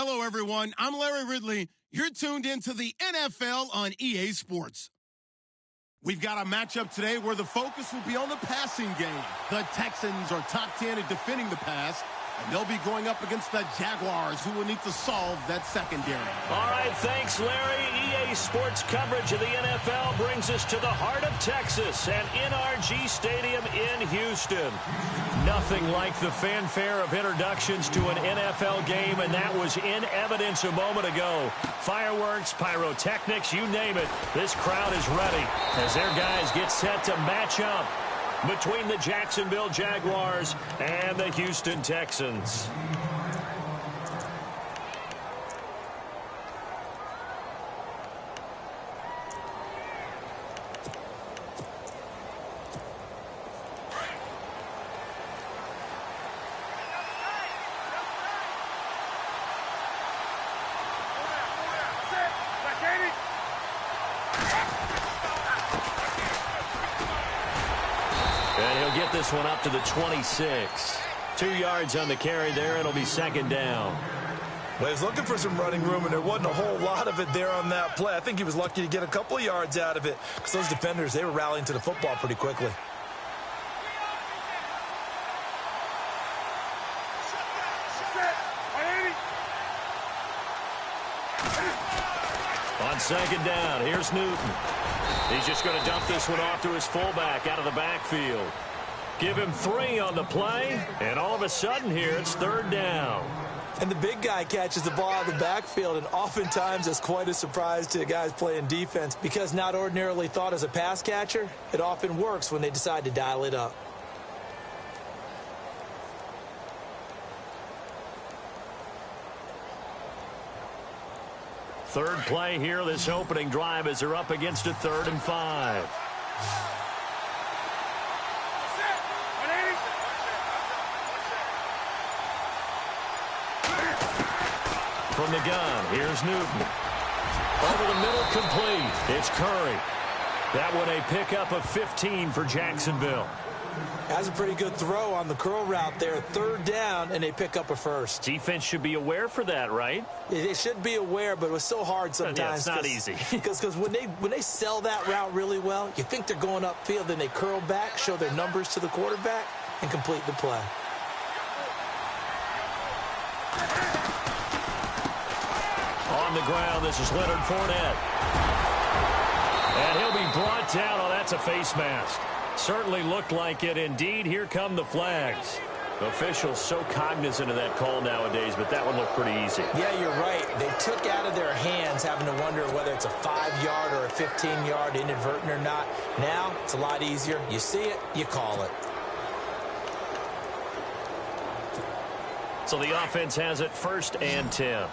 Hello, everyone. I'm Larry Ridley. You're tuned into the NFL on EA Sports. We've got a matchup today where the focus will be on the passing game. The Texans are top 10 at defending the pass, and they'll be going up against the Jaguars, who will need to solve that secondary. All right, thanks, Larry. EA Sports coverage of the NFL brings us to the heart of Texas and NRG Stadium in Houston. Nothing like the fanfare of introductions to an NFL game, and that was in evidence a moment ago. Fireworks, pyrotechnics, you name it. This crowd is ready as their guys get set to match up between the Jacksonville Jaguars and the Houston Texans. Get this one up to the 26. 2 yards on the carry there. It'll be second down. Well, he was looking for some running room, and there wasn't a whole lot of it there on that play. I think he was lucky to get a couple of yards out of it because those defenders, they were rallying to the football pretty quickly. On second down, here's Newton. He's just going to dump this one off to his fullback out of the backfield. Give him 3 on the play, and all of a sudden here it's third down. And the big guy catches the ball out of the backfield, and oftentimes it's quite a surprise to the guys playing defense because not ordinarily thought as a pass catcher, it often works when they decide to dial it up. Third play here, this opening drive, as they're up against a 3rd and 5. From the gun, here's Newton. Over the middle, complete. It's Curry. That one a pickup of 15 for Jacksonville. That's a pretty good throw on the curl route there. Third down, and they pick up a first. Defense should be aware for that, right? They should be aware, but it was so hard sometimes. Yeah, it's not easy. Because when they sell that route really well, you think they're going upfield, then they curl back, show their numbers to the quarterback, and complete the play. On the ground, this is Leonard Fournette. And he'll be brought down. Oh, that's a face mask. Certainly looked like it. Indeed, here come the flags. Officials so cognizant of that call nowadays, but that one looked pretty easy. Yeah, you're right. They took out of their hands having to wonder whether it's a 5-yard or a 15-yard inadvertent or not. Now, it's a lot easier. You see it, you call it. So the offense has it 1st and 10.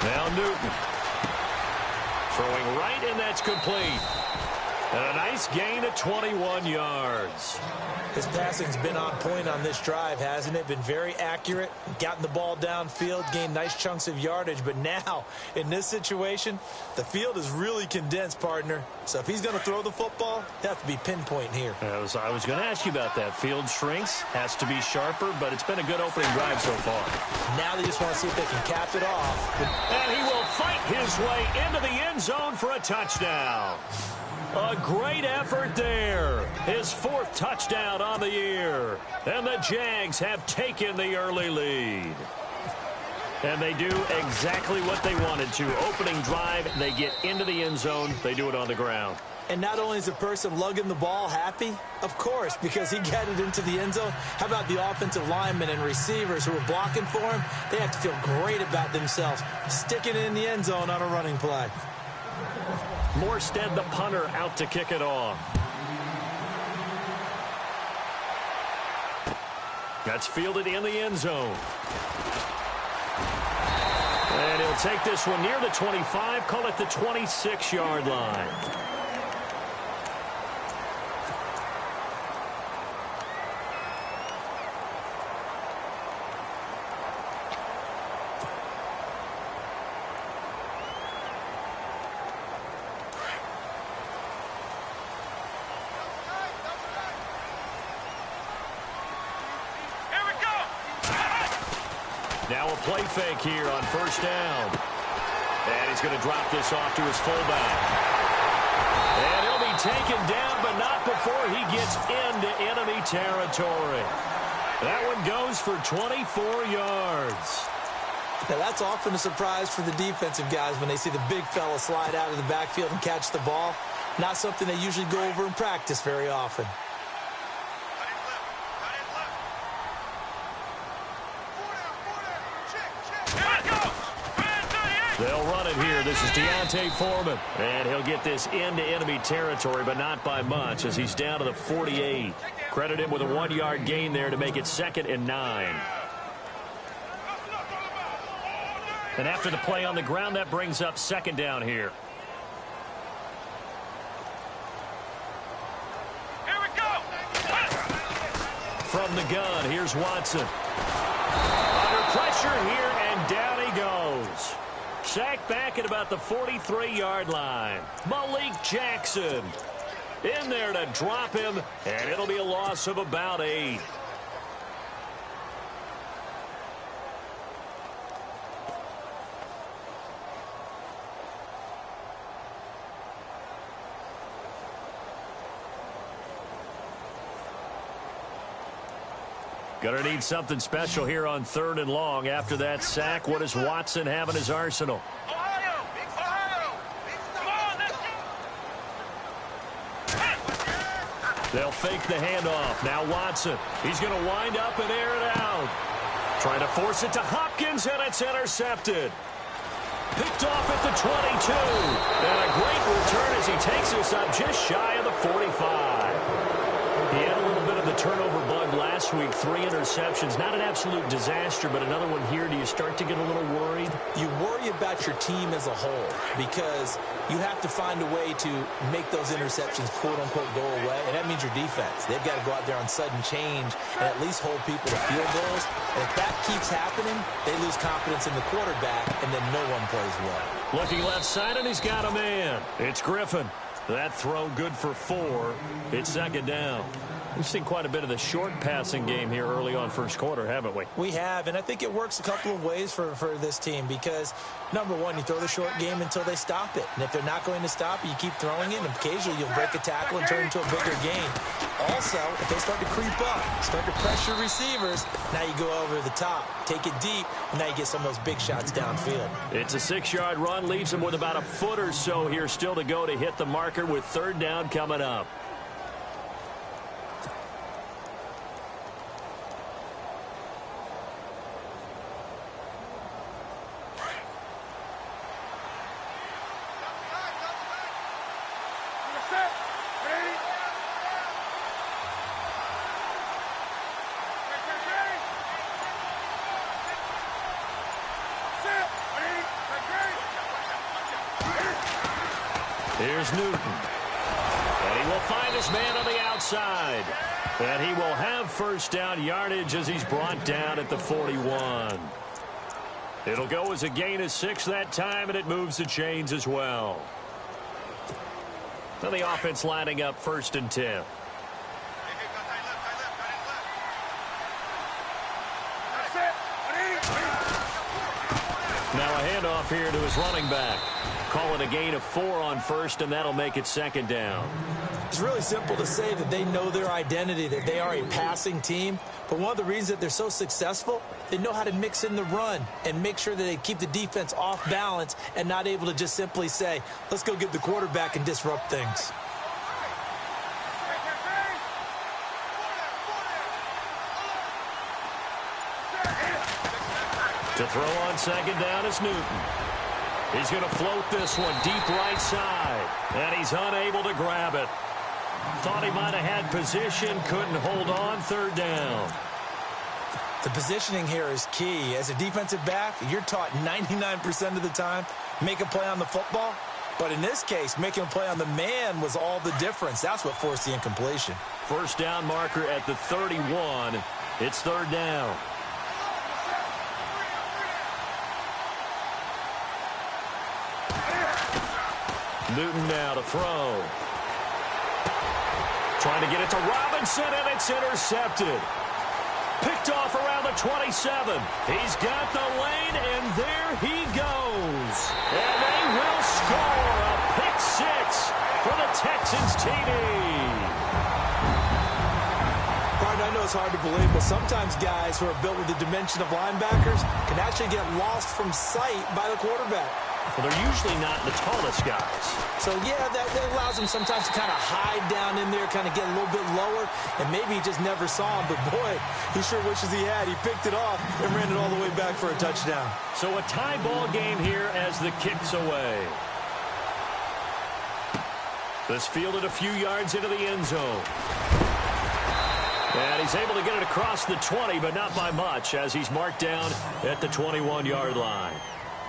Now Newton. Throwing right, and that's complete. And a nice gain of 21 yards. His passing's been on point on this drive, hasn't it? Been very accurate, gotten the ball downfield, gained nice chunks of yardage. But now, in this situation, the field is really condensed, partner. So if he's going to throw the football, they have to be pinpoint here. I was going to ask you about that. Field shrinks, has to be sharper, but it's been a good opening drive so far. Now they just want to see if they can cap it off. And he will fight his way into the end zone for a touchdown. A great effort there. His 4th touchdown on the year. And the Jags have taken the early lead. And they do exactly what they wanted to. Opening drive, they get into the end zone. They do it on the ground. And not only is the person lugging the ball happy, of course, because he got it into the end zone. How about the offensive linemen and receivers who are blocking for him? They have to feel great about themselves, sticking it in the end zone on a running play. Morstead, the punter, out to kick it off. That's fielded in the end zone. And he'll take this one near the 25, call it the 26-yard line. Now a play fake here on first down. And he's going to drop this off to his fullback. And he'll be taken down, but not before he gets into enemy territory. That one goes for 24 yards. Now, that's often a surprise for the defensive guys when they see the big fella slide out of the backfield and catch the ball. Not something they usually go over in practice very often. They'll run it here. This is Deontay Foreman. And he'll get this into enemy territory, but not by much as he's down to the 48. Credit him with a 1-yard gain there to make it 2nd and 9. And after the play on the ground, that brings up 2nd down here. Here we go. From the gun, here's Watson. Under pressure here, and down he goes. Sacked back at about the 43-yard line. Malik Jackson in there to drop him, and it'll be a loss of about 8. Gonna need something special here on 3rd and long. After that sack, what does Watson have in his arsenal? Ohio. Come on, let's go. They'll fake the handoff. Now Watson. He's going to wind up and air it out. Trying to force it to Hopkins, and it's intercepted. Picked off at the 22. And a great return as he takes us up just shy of the 45. He had a little bit of the turnover bug last week. 3 interceptions. Not an absolute disaster, but another one here. Do you start to get a little worried? You worry about your team as a whole because you have to find a way to make those interceptions, quote-unquote, go away, and that means your defense. They've got to go out there on sudden change and at least hold people to field goals. And if that keeps happening, they lose confidence in the quarterback, and then no one plays well. Looking left side, and he's got a man. It's Griffin. That throw good for 4. It's 2nd down. We've seen quite a bit of the short passing game here early on first quarter, haven't we? We have, and I think it works a couple of ways for this team because, number one, you throw the short game until they stop it. And if they're not going to stop it, you keep throwing it, and occasionally you'll break a tackle and turn it into a bigger gain. Also, if they start to creep up, start to pressure receivers, now you go over the top, take it deep, and now you get some of those big shots downfield. It's a 6-yard run, leaves him with about a foot or so here still to go to hit the marker with 3rd down coming up. Here's Newton. And he will find his man on the outside. And he will have 1st down yardage as he's brought down at the 41. It'll go as a gain of 6 that time, and it moves the chains as well. So the offense lining up 1st and 10. Now a handoff here to his running back. Call it a gain of 4 on 1st, and that'll make it 2nd down. It's really simple to say that they know their identity, that they are a passing team. But one of the reasons that they're so successful, they know how to mix in the run and make sure that they keep the defense off balance and not able to just simply say, let's go get the quarterback and disrupt things. To throw on 2nd down is Newton. He's going to float this one deep right side. And he's unable to grab it. Thought he might have had position, couldn't hold on. 3rd down. The positioning here is key. As a defensive back, you're taught 99% of the time, make a play on the football. But in this case, making a play on the man was all the difference. That's what forced the incompletion. 1st down marker at the 31. It's 3rd down. Newton now to throw. Trying to get it to Robinson, and it's intercepted. Picked off around the the 27. He's got the lane, and there he goes. And they will score a pick six for the Texans TD. I know it's hard to believe, but sometimes guys who are built with the dimension of linebackers can actually get lost from sight by the quarterback. Well, they're usually not the tallest guys. So, yeah, that allows them sometimes to kind of hide down in there, kind of get a little bit lower, and maybe he just never saw him. But, boy, he sure wishes he had. He picked it off and ran it all the way back for a touchdown. So a tie ball game here as the kick's away. This fielded a few yards into the end zone. And he's able to get it across the 20, but not by much, as he's marked down at the 21-yard line.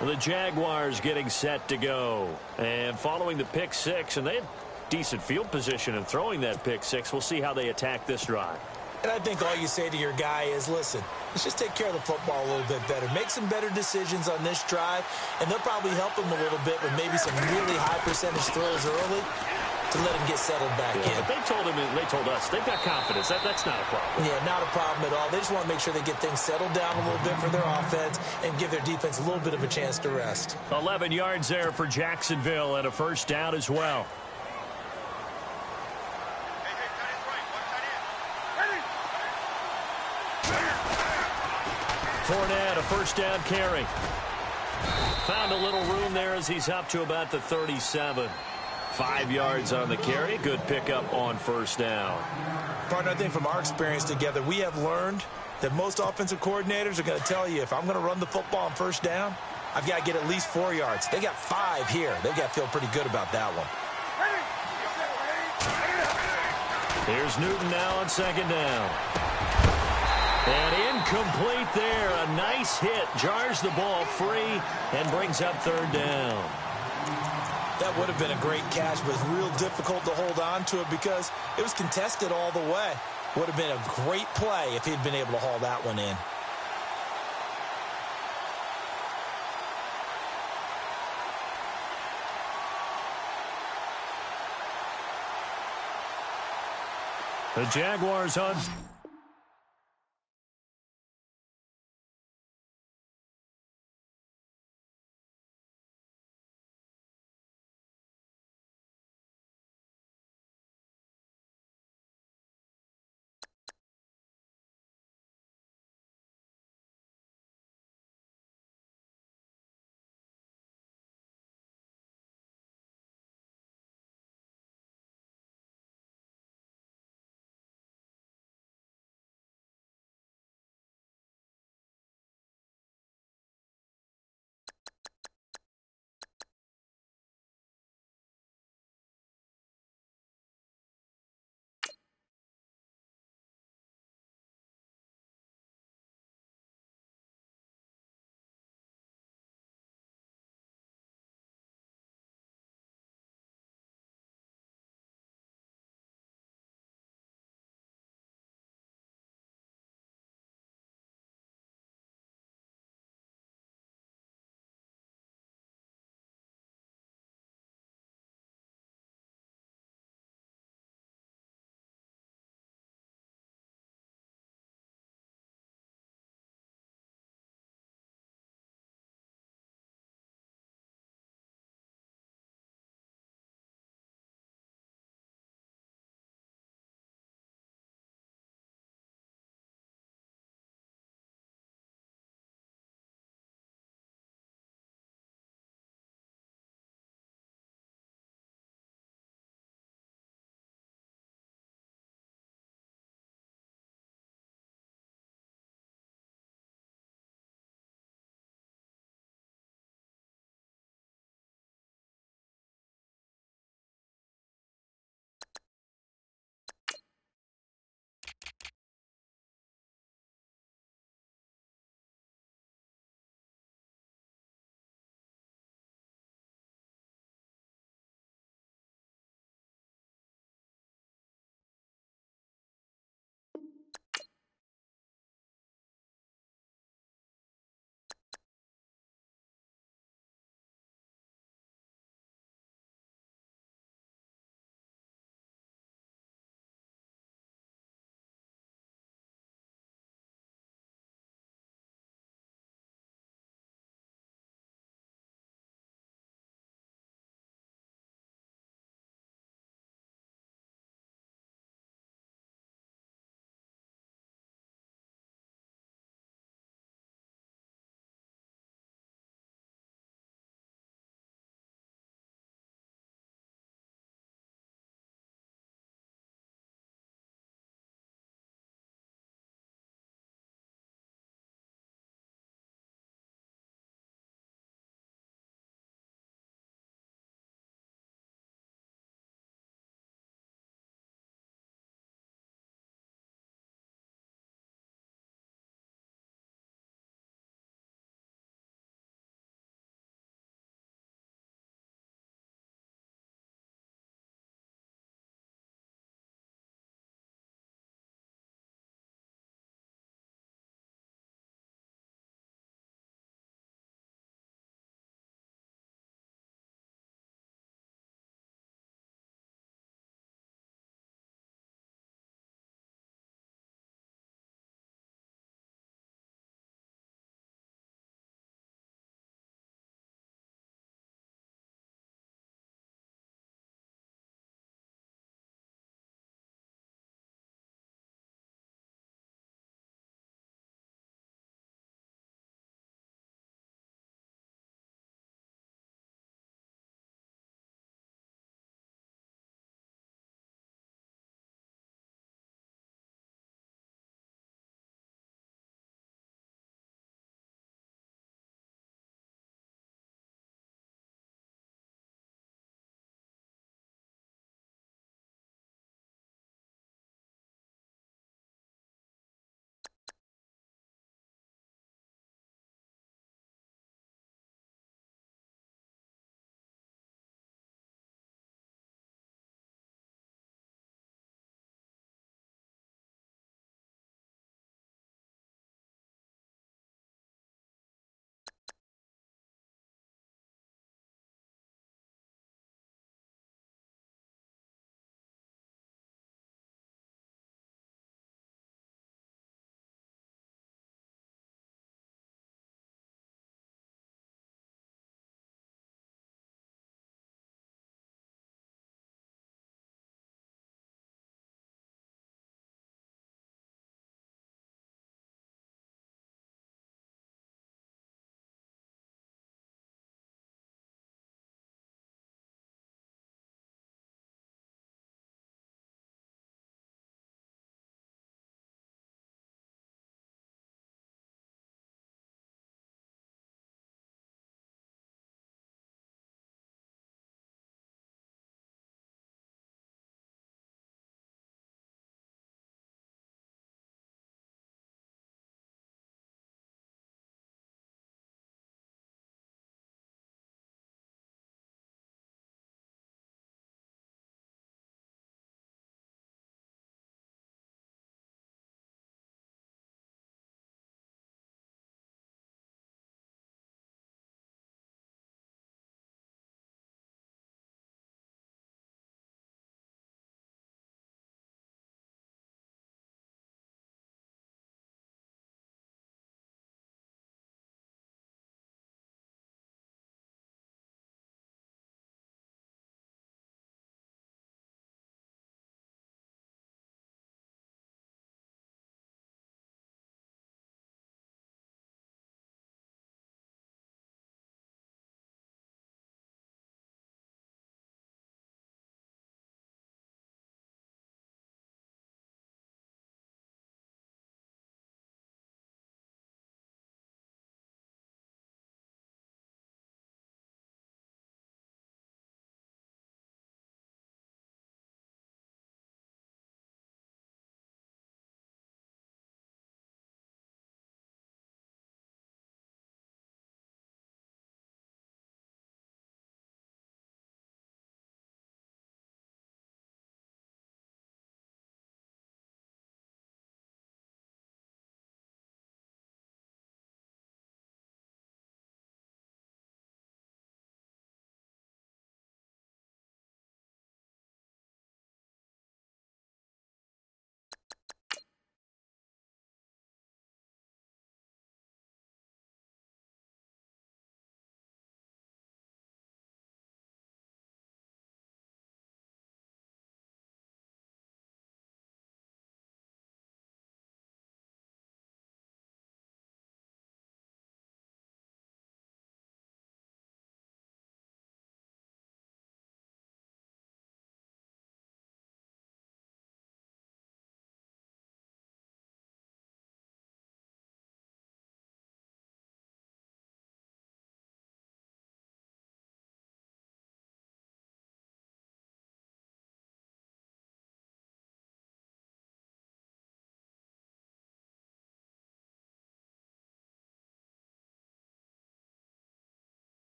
The Jaguars getting set to go. And following the pick six, and they have decent field position in throwing that pick six. We'll see how they attack this drive. And I think all you say to your guy is, listen, let's just take care of the football a little bit better. Make some better decisions on this drive, and they'll probably help him a little bit with maybe some really high percentage throws early to let him get settled back in. But they told him, and they told us, they've got confidence. That's not a problem. Yeah, not a problem at all. They just want to make sure they get things settled down a little bit for their offense and give their defense a little bit of a chance to rest. 11 yards there for Jacksonville and a first down as well. Fournette, a first down carry. Found a little room there as he's up to about the 37. 5 yards on the carry. Good pickup on first down. Partner, I think from our experience together, we have learned that most offensive coordinators are going to tell you, if I'm going to run the football on first down, I've got to get at least 4 yards. They got 5 here. They've got to feel pretty good about that one. Here's Newton now on second down. And incomplete there. A nice hit. Jars the ball free and brings up third down. That would have been a great catch, but it's real difficult to hold on to it because it was contested all the way. Would have been a great play if he'd been able to haul that one in. The Jaguars on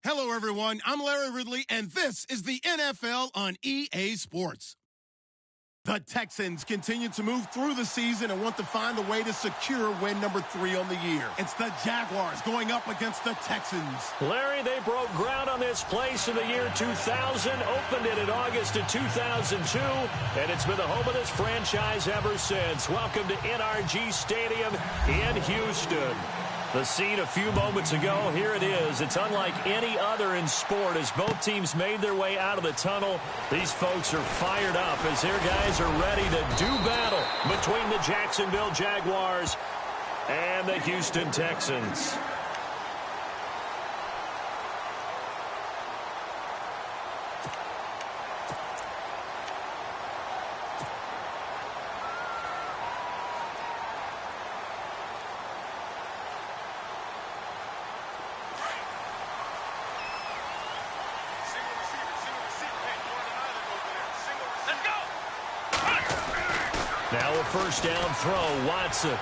Hello, everyone. I'm Larry Ridley, and this is the NFL on EA Sports. The Texans continue to move through the season and want to find a way to secure win number 3 on the year. It's the Jaguars going up against the Texans. Larry, they broke ground on this place in the year 2000, opened it in August of 2002, and it's been the home of this franchise ever since. Welcome to NRG Stadium in Houston. The scene a few moments ago, here it is. It's unlike any other in sport as both teams made their way out of the tunnel. These folks are fired up as their guys are ready to do battle between the Jacksonville Jaguars and the Houston Texans. Now a first down throw, Watson.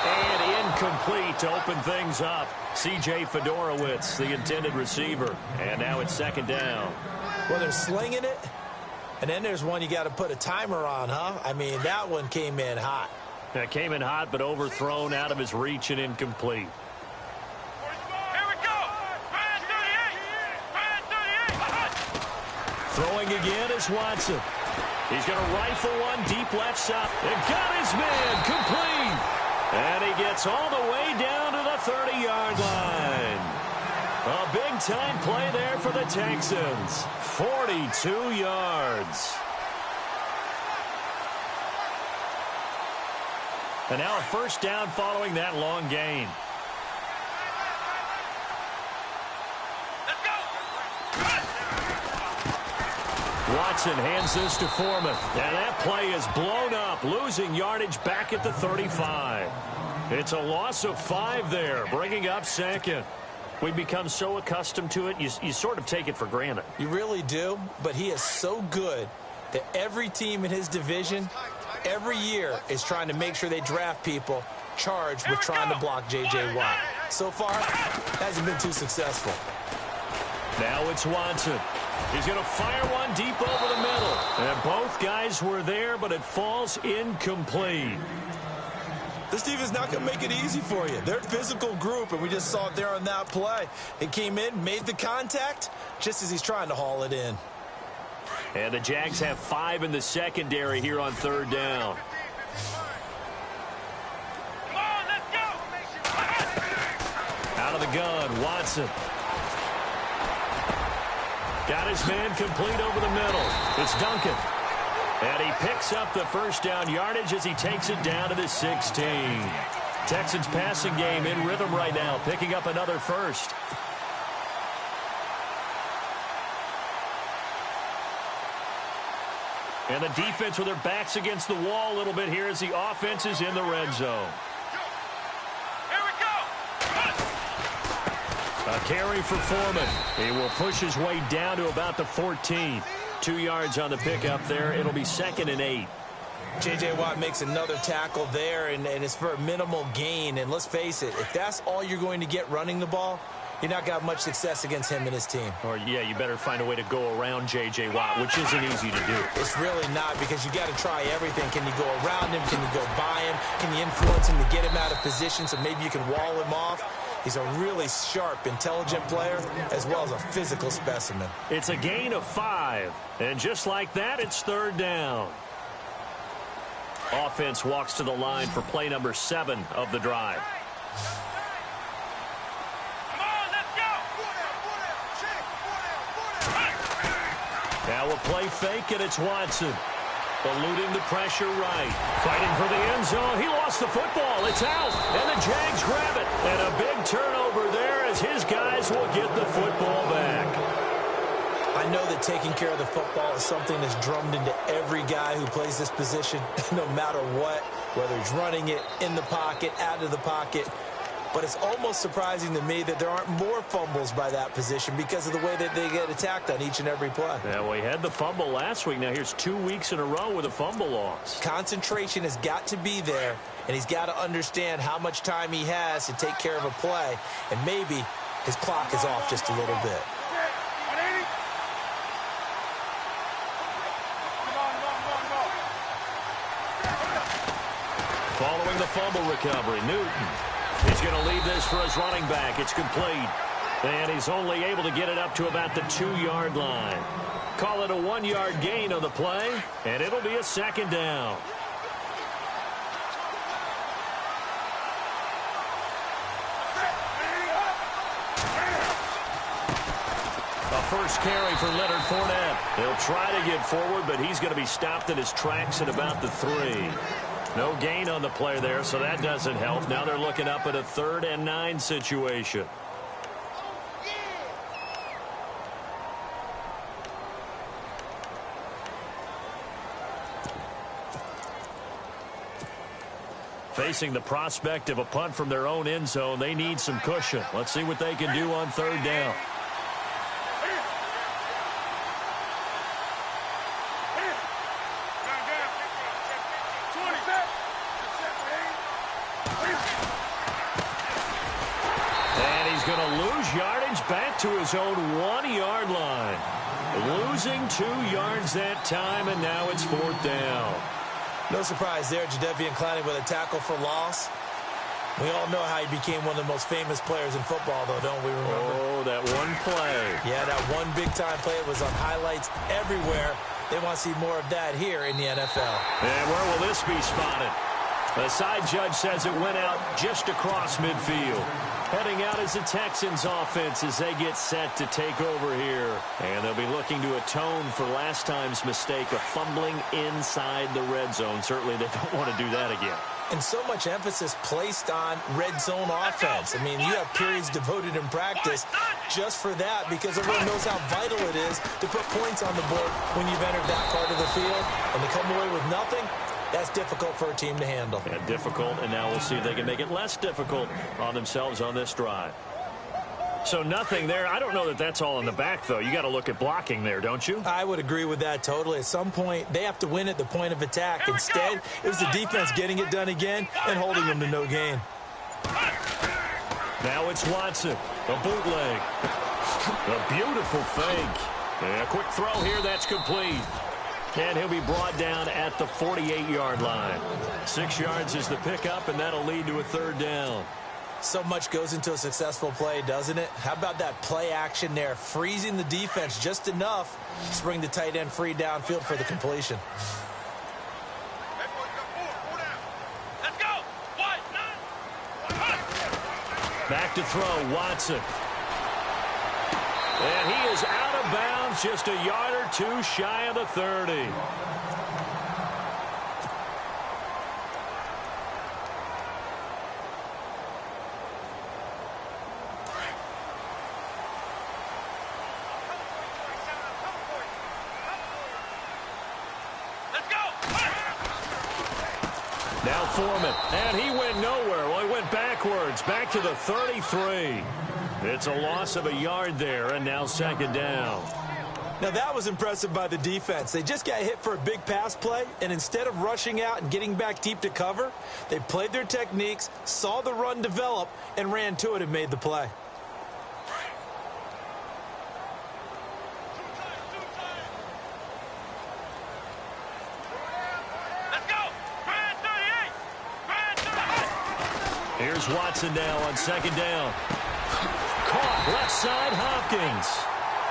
And incomplete to open things up. C.J. Fedorowicz, the intended receiver. And now it's second down. Well, they're slinging it. And then there's one you got to put a timer on, huh? I mean, that one came in hot. That came in hot, but overthrown out of his reach and incomplete. Here we go. Man 38. Throwing again is Watson. He's going to rifle one deep left side. And got his man complete. And he gets all the way down to the 30-yard line. A big-time play there for the Texans. 42 yards. And now a first down following that long gain. Watson hands this to Foreman. And that play is blown up, losing yardage back at the 35. It's a loss of 5 there, bringing up second. We've become so accustomed to it, you sort of take it for granted. You really do, but he is so good that every team in his division, every year, is trying to make sure they draft people charged with trying to block J.J. Watt. So far, hasn't been too successful. Now it's Watson. He's going to fire one deep over the middle. And both guys were there, but it falls incomplete. This team is not going to make it easy for you. They're a physical group, and we just saw it there on that play. It came in, made the contact, just as he's trying to haul it in. And the Jags have 5 in the secondary here on third down. Come on, let's go. Out of the gun, Watson. Got his man complete over the middle. It's Duncan. And he picks up the first down yardage as he takes it down to the 16. Texans passing game in rhythm right now, picking up another first. And the defense with their backs against the wall a little bit here as the offense is in the red zone. Here we go. A carry for Foreman. He will push his way down to about the 14. 2 yards on the pickup there. It'll be 2nd and 8. J.J. Watt makes another tackle there, and it's for a minimal gain. And let's face it, if that's all you're going to get running the ball, you're not going to have much success against him and his team. Or, yeah, you better find a way to go around J.J. Watt, which isn't easy to do. It's really not, because you got to try everything. Can you go around him? Can you go by him? Can you influence him to get him out of position so maybe you can wall him off? He's a really sharp, intelligent player, as well as a physical specimen. It's a gain of 5. And just like that, it's third down. Offense walks to the line for play number 7 of the drive. Come on, let's go. Now a play fake, and it's Watson. Eluding the pressure right. Fighting for the end zone. He lost the football. It's out. And the Jags grab it. And a big turnover there as his guys will get the football back. I know that taking care of the football is something that's drummed into every guy who plays this position, no matter what, whether he's running it, in the pocket, out of the pocket. But it's almost surprising to me that there aren't more fumbles by that position because of the way that they get attacked on each and every play. Yeah, well, he had the fumble last week. Now here's 2 weeks in a row with a fumble loss. Concentration has got to be there, and he's got to understand how much time he has to take care of a play. And maybe his clock is off just a little bit. Following the fumble recovery, Newton. He's going to leave this for his running back. It's complete. And he's only able to get it up to about the 2-yard line. Call it a 1-yard gain on the play, and it'll be a second down. A first carry for Leonard Fournette. He'll try to get forward, but he's going to be stopped in his tracks at about the 3. No gain on the play there, so that doesn't help. Now they're looking up at a 3rd and 9 situation. Facing the prospect of a punt from their own end zone, they need some cushion. Let's see what they can do on 3rd down. Back to his own 1-yard line. Losing 2 yards that time, and now it's 4th down. No surprise there, Jadeveon Clowney with a tackle for loss. We all know how he became one of the most famous players in football, though, don't we remember? Oh, that one play. Yeah, that one big-time play was on highlights everywhere. They want to see more of that here in the NFL. And where will this be spotted? The side judge says it went out just across midfield. Heading out is the Texans offense as they get set to take over here. And they'll be looking to atone for last time's mistake of fumbling inside the red zone. Certainly they don't want to do that again. And so much emphasis placed on red zone offense. I mean, you have periods devoted in practice just for that because everyone knows how vital it is to put points on the board when you've entered that part of the field. And to come away with nothing, that's difficult for a team to handle. Yeah, difficult, and now we'll see if they can make it less difficult on themselves on this drive. So nothing there. I don't know that that's all in the back, though. You got to look at blocking there, don't you? I would agree with that totally. At some point, they have to win at the point of attack. Instead, it was the defense getting it done again and holding them to no gain. Now it's Watson, a bootleg. A beautiful fake. And a quick throw here, that's complete. And he'll be brought down at the 48-yard line. 6 yards is the pickup, and that'll lead to a 3rd down. So much goes into a successful play, doesn't it? How about that play action there, freezing the defense just enough to bring the tight end free downfield for the completion. Let's go. Back to throw, Watson. And he is out of bounds, just a yard or two shy of the 30. Let's go. Now Foreman, and he went nowhere. Well, he went backwards, back to the 33. It's a loss of a yard there, and now 2nd down. Now, that was impressive by the defense. They just got hit for a big pass play, and instead of rushing out and getting back deep to cover, they played their techniques, saw the run develop, and ran to it and made the play. Let's go. Grand 38. Grand 38. Here's Watson now on 2nd down. Caught left side, Hopkins.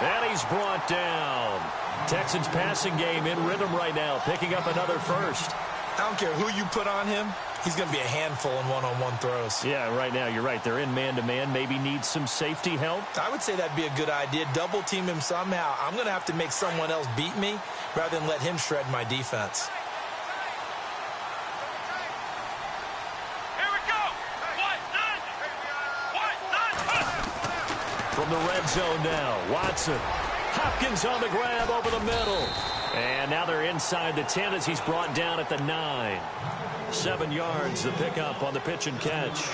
And he's brought down. Texans passing game in rhythm right now, picking up another first. I don't care who you put on him. He's going to be a handful in one-on-one throws. Yeah, right now, you're right. They're in man-to-man. Maybe needs some safety help. I would say that'd be a good idea. Double team him somehow. I'm going to have to make someone else beat me rather than let him shred my defense. Here we go. From the red zone now, Watson. Hopkins on the grab over the middle. And now they're inside the 10 as he's brought down at the 9. 7 yards, the pickup on the pitch and catch.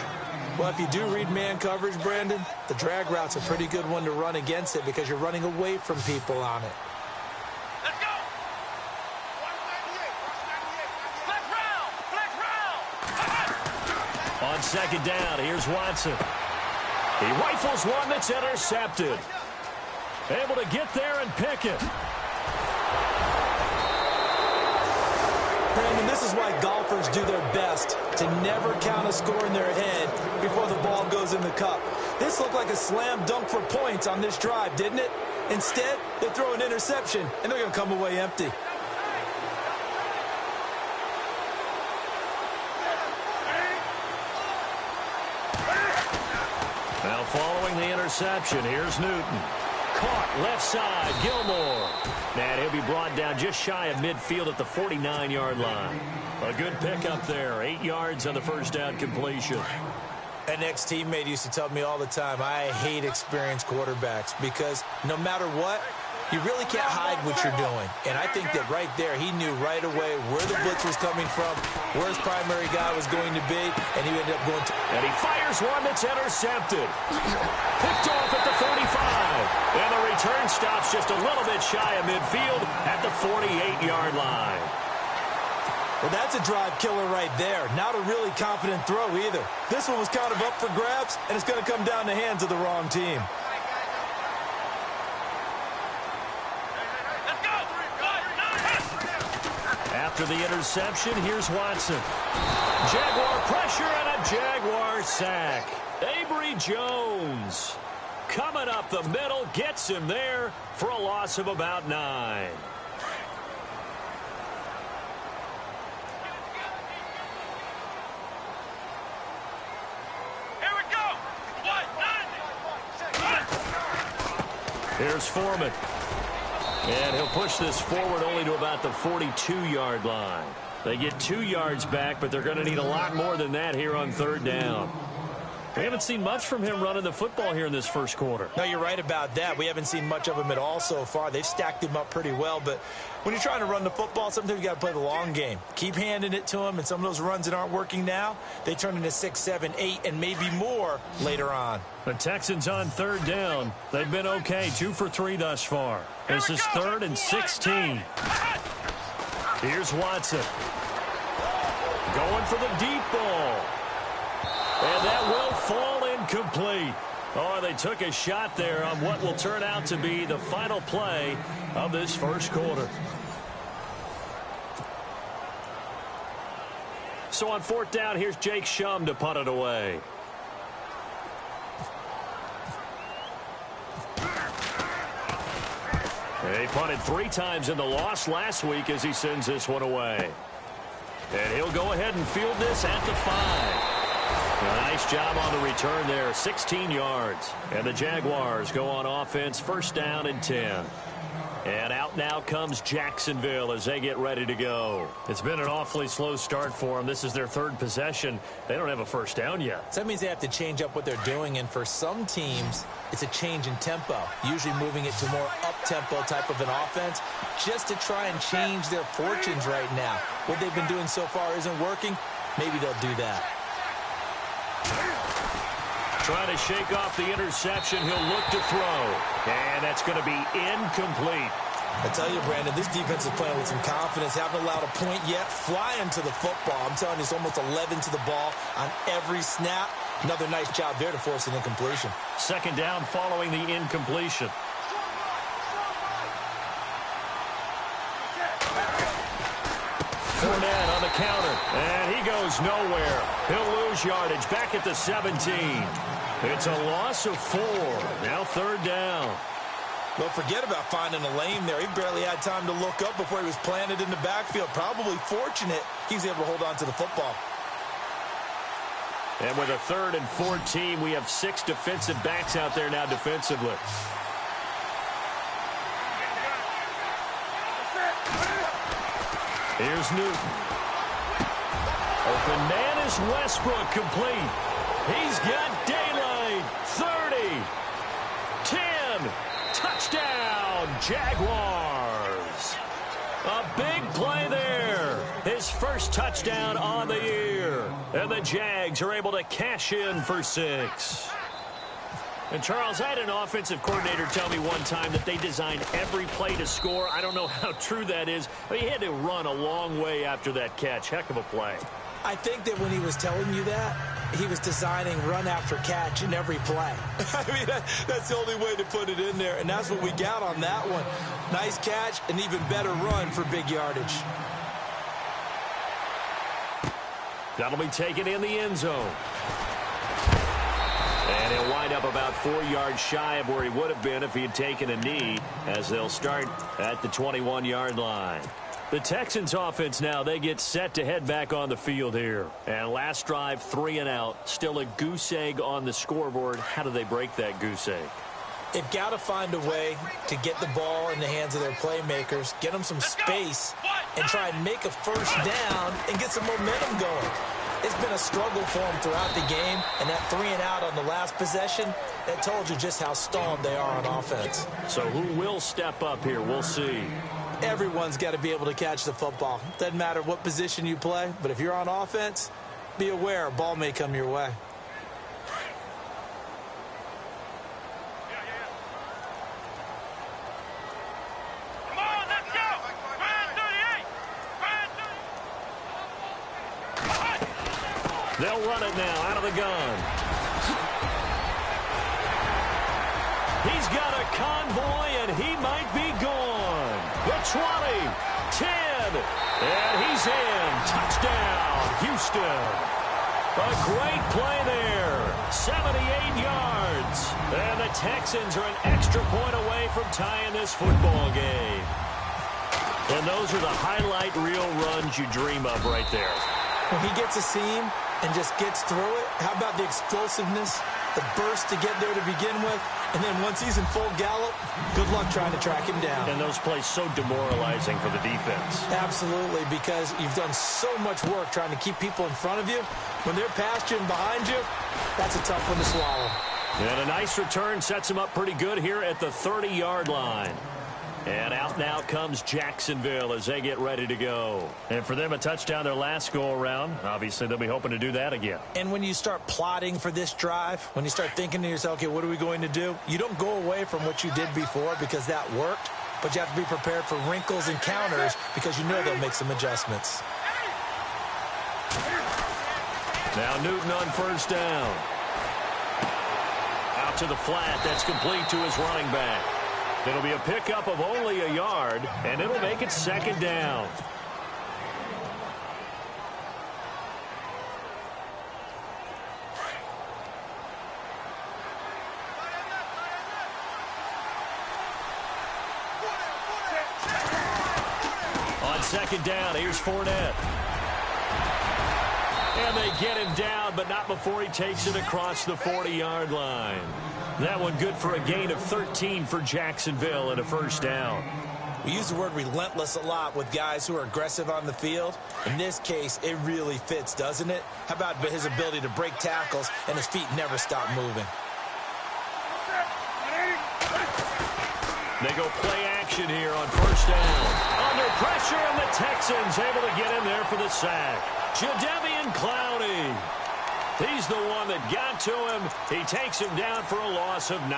Well, if you do read man coverage, Brandon, the drag route's a pretty good one to run against it because you're running away from people on it. Let's go. Flex round. On 2nd down, here's Watson. He rifles one that's intercepted. Able to get there and pick it. Brandon, this is why golfers do their best to never count a score in their head before the ball goes in the cup. This looked like a slam dunk for points on this drive, didn't it? Instead, they throw an interception, and they're going to come away empty. Now following the interception, here's Newton. Caught left side, Gilmore. And he'll be brought down just shy of midfield at the 49-yard line. A good pickup there, 8 yards on the first down completion. An ex-teammate used to tell me all the time, I hate experienced quarterbacks because no matter what, you really can't hide what you're doing. And I think that right there, he knew right away where the blitz was coming from, where his primary guy was going to be, and he ended up going to... And he fires one that's intercepted. Picked off at the 45. And the return stops just a little bit shy of midfield at the 48-yard line. Well, that's a drive killer right there. Not a really confident throw either. This one was kind of up for grabs, and it's going to come down the hands of the wrong team. After the interception, here's Watson. Jaguar pressure and a Jaguar sack. Avery Jones coming up the middle, gets him there for a loss of about 9. Here's Foreman. And he'll push this forward only to about the 42-yard line. They get 2 yards back, but they're going to need a lot more than that here on third down. We haven't seen much from him running the football here in this first quarter. No, you're right about that. We haven't seen much of him at all so far. They've stacked him up pretty well, but when you're trying to run the football, sometimes you got to play the long game. Keep handing it to him, and some of those runs that aren't working now, they turn into 6, 7, 8, and maybe more later on. The Texans on third down. They've been okay, 2 for 3 thus far. This is 3rd and 16. Here's Watson. Going for the deep ball. And that will fall incomplete. Oh, they took a shot there on what will turn out to be the final play of this first quarter. So on 4th down, here's Jake Shum to punt it away. He punted 3 times in the loss last week as he sends this one away. And he'll go ahead and field this at the 5. Nice job on the return there, 16 yards. And the Jaguars go on offense, 1st down and 10. And out now comes Jacksonville as they get ready to go. It's been an awfully slow start for them. This is their 3rd possession. They don't have a 1st down yet. So that means they have to change up what they're doing, and for some teams, it's a change in tempo, usually moving it to more up-tempo type of an offense just to try and change their fortunes right now. What they've been doing so far isn't working. Maybe they'll do that. Trying to shake off the interception. He'll look to throw. And that's going to be incomplete. I tell you, Brandon, this defense is playing with some confidence. Haven't allowed a point yet. Flying to the football. I'm telling you, it's almost 11 to the ball on every snap. Another nice job there to force an incompletion. 2nd down following the incompletion. Fournette on the counter, and he goes nowhere. He'll lose yardage back at the 17. It's a loss of 4. Now 3rd down. Well, forget about finding a lane there. He barely had time to look up before he was planted in the backfield. Probably fortunate he was able to hold on to the football. And with a 3rd and 14, we have 6 defensive backs out there now defensively. Here's Newton. Open man is Westbrook, complete. He's got daylight. 30. 10. Touchdown, Jaguars. A big play there. His first touchdown on the year. And the Jags are able to cash in for 6. And, Charles, I had an offensive coordinator tell me one time that they design every play to score. I don't know how true that is, but he had to run a long way after that catch. Heck of a play. I think that when he was telling you that, he was designing run after catch in every play. I mean, that's the only way to put it in there, and that's what we got on that one. Nice catch, an even better run for big yardage. That'll be taken in the end zone. And he'll wind up about 4 yards shy of where he would have been if he had taken a knee, as they'll start at the 21-yard line. The Texans offense now, they get set to head back on the field here. And last drive, 3 and out. Still a goose egg on the scoreboard. How do they break that goose egg? They've got to find a way to get the ball in the hands of their playmakers, get them some space, and try and make a first down and get some momentum going. It's been a struggle for them throughout the game, and that 3 and out on the last possession, that told you just how stalled they are on offense. So who will step up here? We'll see. Everyone's got to be able to catch the football. Doesn't matter what position you play, but if you're on offense, be aware a ball may come your way. Come on, let's go! Brand 38! They'll run it now out of the gun. He's got a convoy, and he might be gone. The 20, 10, and he's in. Touchdown, Houston. A great play there. 78 yards. And the Texans are an extra point away from tying this football game. And those are the highlight reel runs you dream of right there. When he gets a seam and just gets through it, how about the explosiveness, the burst to get there to begin with, and then once he's in full gallop, good luck trying to track him down. And those plays so demoralizing for the defense. Absolutely, because you've done so much work trying to keep people in front of you. When they're past you and behind you, that's a tough one to swallow. And a nice return sets him up pretty good here at the 30-yard line. And out now comes Jacksonville as they get ready to go. And for them, a touchdown their last go-around. Obviously, they'll be hoping to do that again. And when you start plotting for this drive, when you start thinking to yourself, okay, what are we going to do? You don't go away from what you did before because that worked, but you have to be prepared for wrinkles and counters because you know they'll make some adjustments. Now Newton on first down. Out to the flat. That's complete to his running back. It'll be a pickup of only a yard, and it'll make it second down. On second down, here's Fournette. And they get him down, but not before he takes it across the 40-yard line. That one good for a gain of 13 for Jacksonville and a first down. We use the word relentless a lot with guys who are aggressive on the field. In this case, it really fits, doesn't it? How about his ability to break tackles and his feet never stop moving? They go play action here on first down. Under pressure, and the Texans able to get him there for the sack. Jadeveon Clowney. He's the one that got to him. He takes him down for a loss of 9.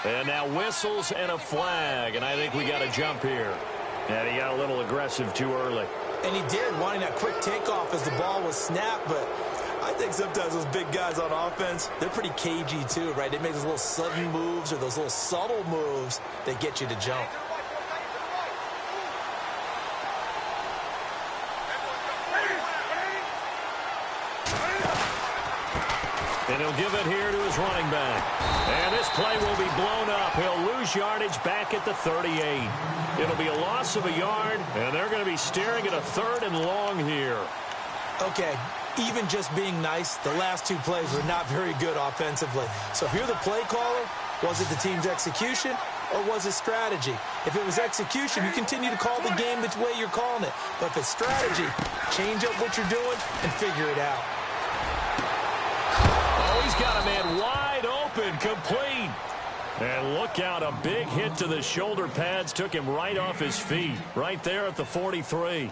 And now whistles and a flag, and I think we got a jump here. And he got a little aggressive too early. And he did, wanting that quick takeoff as the ball was snapped, but I think sometimes those big guys on offense, they're pretty cagey too, right? They make those little sudden moves or those little subtle moves that get you to jump. And he'll give it here to his running back. And this play will be blown up. He'll lose yardage back at the 38. It'll be a loss of a yard, and they're going to be staring at a 3rd and long here. Okay, even just being nice, the last 2 plays were not very good offensively. So if you're the play caller, was it the team's execution or was it strategy? If it was execution, you continue to call the game the way you're calling it. But if it's strategy, change up what you're doing and figure it out. Oh, he's got a man wide open, complete. And look out, a big hit to the shoulder pads took him right off his feet, right there at the 43.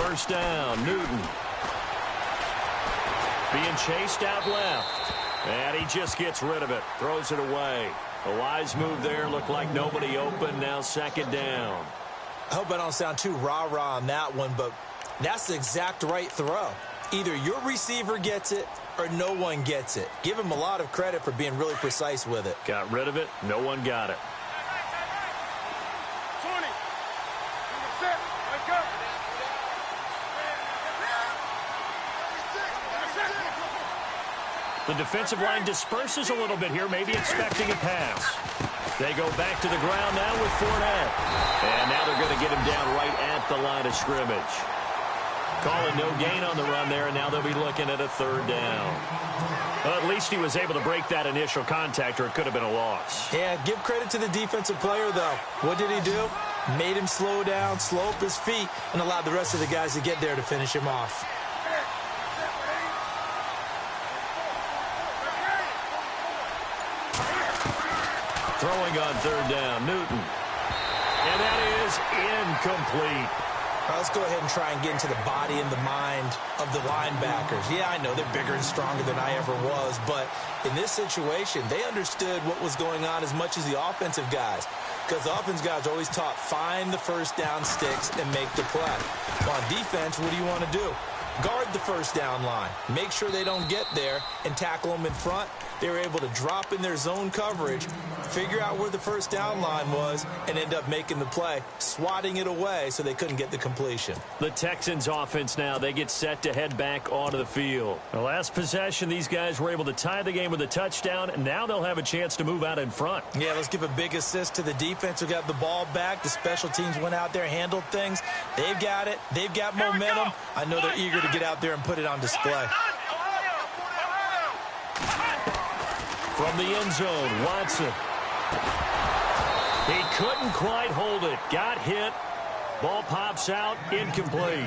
first down. Newton being chased out left. And he just gets rid of it. Throws it away. A wise move there. Looked like nobody open. Now second down. I hope I don't sound too rah-rah on that one, but that's the exact right throw. Either your receiver gets it or no one gets it. Give him a lot of credit for being really precise with it. Got rid of it. No one got it. 20. Set. Let's go. The defensive line disperses a little bit here, maybe expecting a pass. They go back to the ground now with Fournette. And now they're going to get him down right at the line of scrimmage. Calling no gain on the run there, and now they'll be looking at a third down. Well, at least he was able to break that initial contact, or it could have been a loss. Yeah, give credit to the defensive player, though. What did he do? Made him slow down, slow up his feet, and allowed the rest of the guys to get there to finish him off. Throwing on third down, Newton. And that is incomplete. All right, let's go ahead and try and get into the body and the mind of the linebackers. Yeah, I know they're bigger and stronger than I ever was, but in this situation, they understood what was going on as much as the offensive guys. Because the offensive guys are always taught, find the first down sticks and make the play. Well, on defense, what do you want to do? Guard the first down line. Make sure they don't get there and tackle them in front. They were able to drop in their zone coverage, figure out where the first down line was, and end up making the play, swatting it away so they couldn't get the completion. The Texans offense now, they get set to head back onto the field. The last possession, these guys were able to tie the game with a touchdown, and now they'll have a chance to move out in front. Yeah, let's give a big assist to the defense who got the ball back. The special teams went out there, handled things. They've got it. They've got momentum. I know they're eager to get out there and put it on display. From the end zone, Watson. He couldn't quite hold it. Got hit. Ball pops out. Incomplete.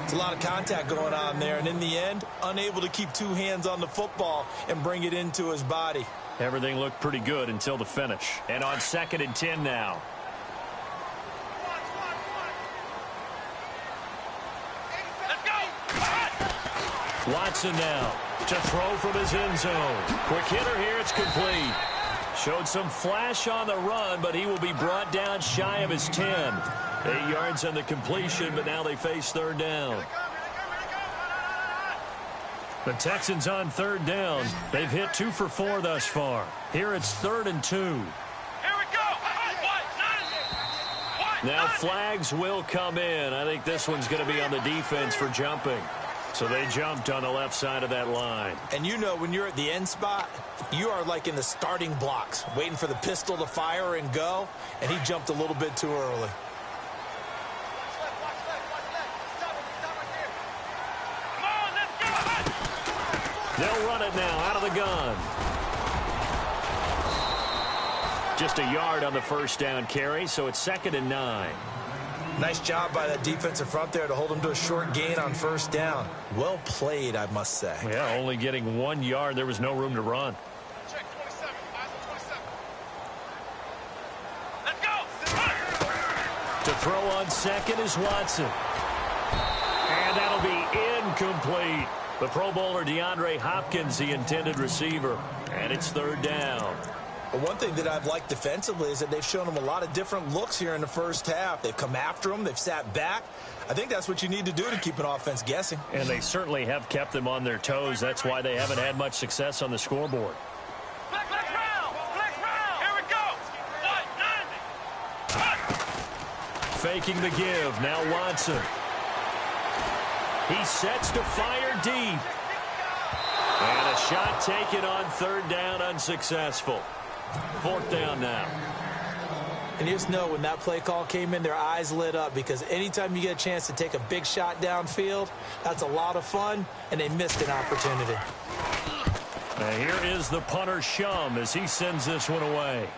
It's a lot of contact going on there, and in the end, unable to keep two hands on the football and bring it into his body. Everything looked pretty good until the finish. And on 2nd and 10 now. Let's go. Watson now to throw from his end zone. Quick hitter here. It's complete. Showed some flash on the run, but he will be brought down shy of his 10. 8 yards on the completion, but now they face third down. The Texans on third down. They've hit 2 for 4 thus far. Here it's 3rd and 2. Here we go. Now flags will come in. I think this one's going to be on the defense for jumping. So they jumped on the left side of that line. And you know when you're at the end spot, you are like in the starting blocks, waiting for the pistol to fire and go, and he jumped a little bit too early. They'll run it now out of the gun. Just a yard on the first down carry, so it's 2nd and 9. Nice job by that defensive front there to hold him to a short gain on first down. Well played, I must say. Yeah, only getting 1 yard. There was no room to run. Check 27. Eyes on 27. Let's go. To throw on 2nd is Watson. And that'll be incomplete. The Pro Bowler DeAndre Hopkins, the intended receiver. And it's 3rd down. But one thing that I've liked defensively is that they've shown him a lot of different looks here in the first half. They've come after him. They've sat back. I think that's what you need to do to keep an offense guessing. And they certainly have kept them on their toes. That's why they haven't had much success on the scoreboard. Flex round. Here we go. 190. Faking the give. Now Watson. He sets to fire deep. And a shot taken on 3rd down, unsuccessful. 4th down now. And you just know when that play call came in, their eyes lit up, because anytime you get a chance to take a big shot downfield, that's a lot of fun, and they missed an opportunity. Now here is the punter Shum as he sends this one away.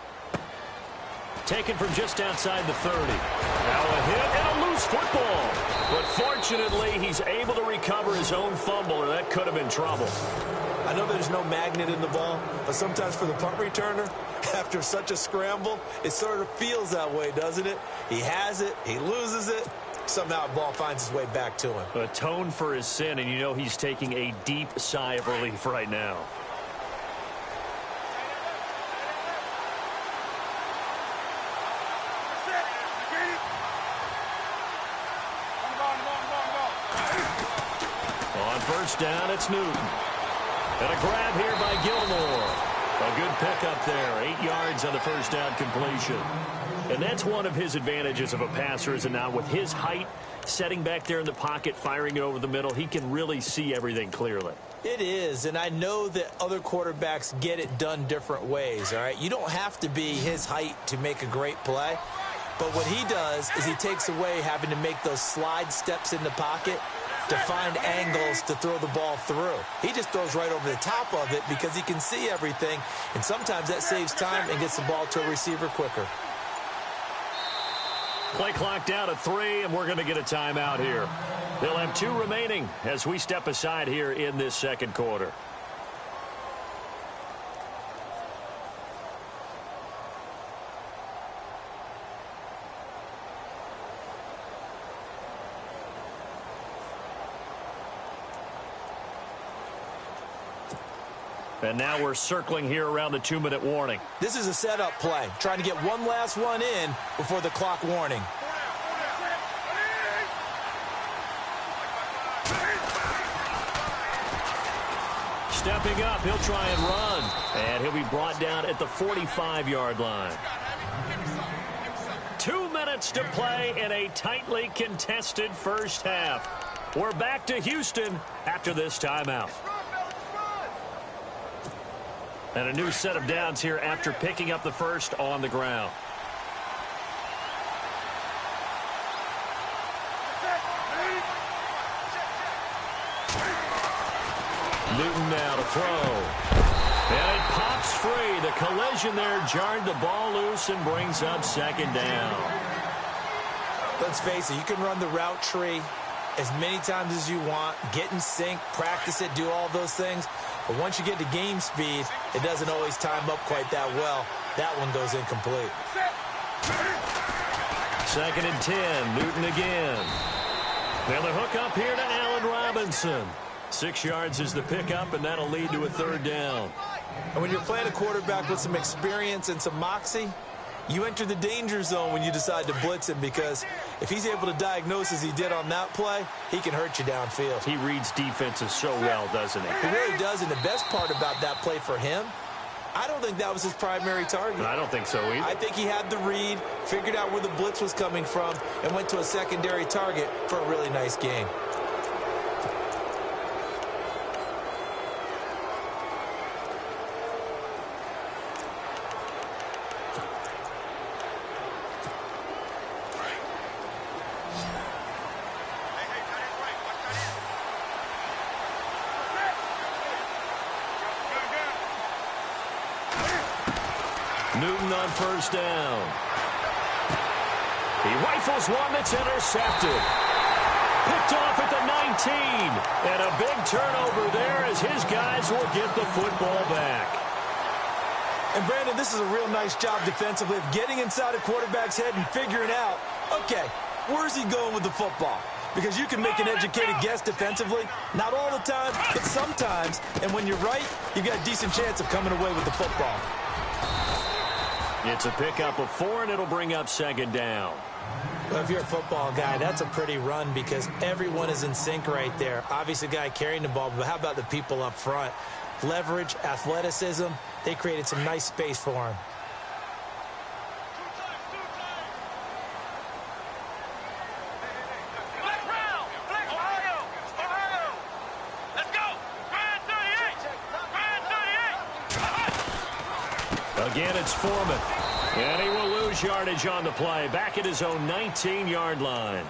Taken from just outside the 30. Now a hit and a loose football. But fortunately, he's able to recover his own fumble, or that could have been trouble. I know there's no magnet in the ball, but sometimes for the punt returner, after such a scramble, it sort of feels that way, doesn't it? He has it, he loses it, somehow the ball finds its way back to him. Atone for his sin, and you know he's taking a deep sigh of relief right now. On first down, it's Newton. And a grab here by Gilmore. A good pickup there. 8 yards on the first down completion. And that's one of his advantages of a passer, is it not? With his height, setting back there in the pocket, firing it over the middle, he can really see everything clearly. It is, and I know that other quarterbacks get it done different ways, all right? You don't have to be his height to make a great play. But what he does is he takes away having to make those slide steps in the pocket to find angles to throw the ball through. He just throws right over the top of it because he can see everything, and sometimes that saves time and gets the ball to a receiver quicker. Play clock down to 3, and we're going to get a timeout here. They'll have 2 remaining as we step aside here in this second quarter. And now we're circling here around the 2-minute warning. This is a setup play, trying to get one last one in before the clock warning. Stepping up, he'll try and run. And he'll be brought down at the 45-yard line. 2 minutes to play in a tightly contested first half. We're back to Houston after this timeout. And a new set of downs here after picking up the first on the ground. Newton now to throw. And it pops free. The collision there jarred the ball loose and brings up second down. Let's face it, you can run the route tree as many times as you want, get in sync, practice it, do all those things. But once you get to game speed, it doesn't always time up quite that well. That one goes incomplete. 2nd and 10, Newton again. Now the hook up here to Allen Robinson. 6 yards is the pickup, and that'll lead to a 3rd down. And when you're playing a quarterback with some experience and some moxie, you enter the danger zone when you decide to blitz him, because if he's able to diagnose as he did on that play, he can hurt you downfield. He reads defenses so well, doesn't he? He really does, and the best part about that play for him, I don't think that was his primary target. I don't think so either. I think he had the read, figured out where the blitz was coming from, and went to a secondary target for a really nice gain. Newton on first down. He rifles one that's intercepted. Picked off at the 19. And a big turnover there as his guys will get the football back. And, Brandon, this is a real nice job defensively of getting inside a quarterback's head and figuring out, okay, where's he going with the football? Because you can make an educated guess defensively. Not all the time, but sometimes. And when you're right, you've got a decent chance of coming away with the football. It's a pickup of 4, and it'll bring up 2nd down. Well, if you're a football guy, that's a pretty run because everyone is in sync right there. Obviously, the guy carrying the ball, but how about the people up front? Leverage, athleticism, they created some nice space for him. Again, it's Foreman. And he will lose yardage on the play. Back at his own 19-yard line.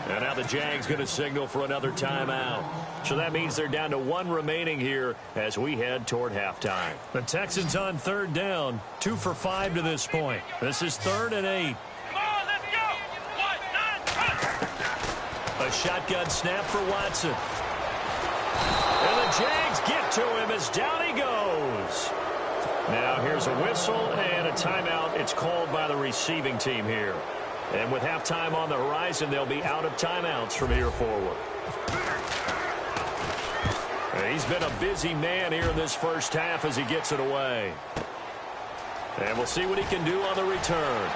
And now the Jags going to signal for another timeout. So that means they're down to 1 remaining here as we head toward halftime. The Texans on 3rd down. 2 for 5 to this point. This is 3rd and 8. Come on, let's go. A shotgun snap for Watson. And the Jags get to him as down he goes. Now here's a whistle and a timeout. It's called by the receiving team here. And with halftime on the horizon, they'll be out of timeouts from here forward. And he's been a busy man here in this first half as he gets it away. And we'll see what he can do on the return.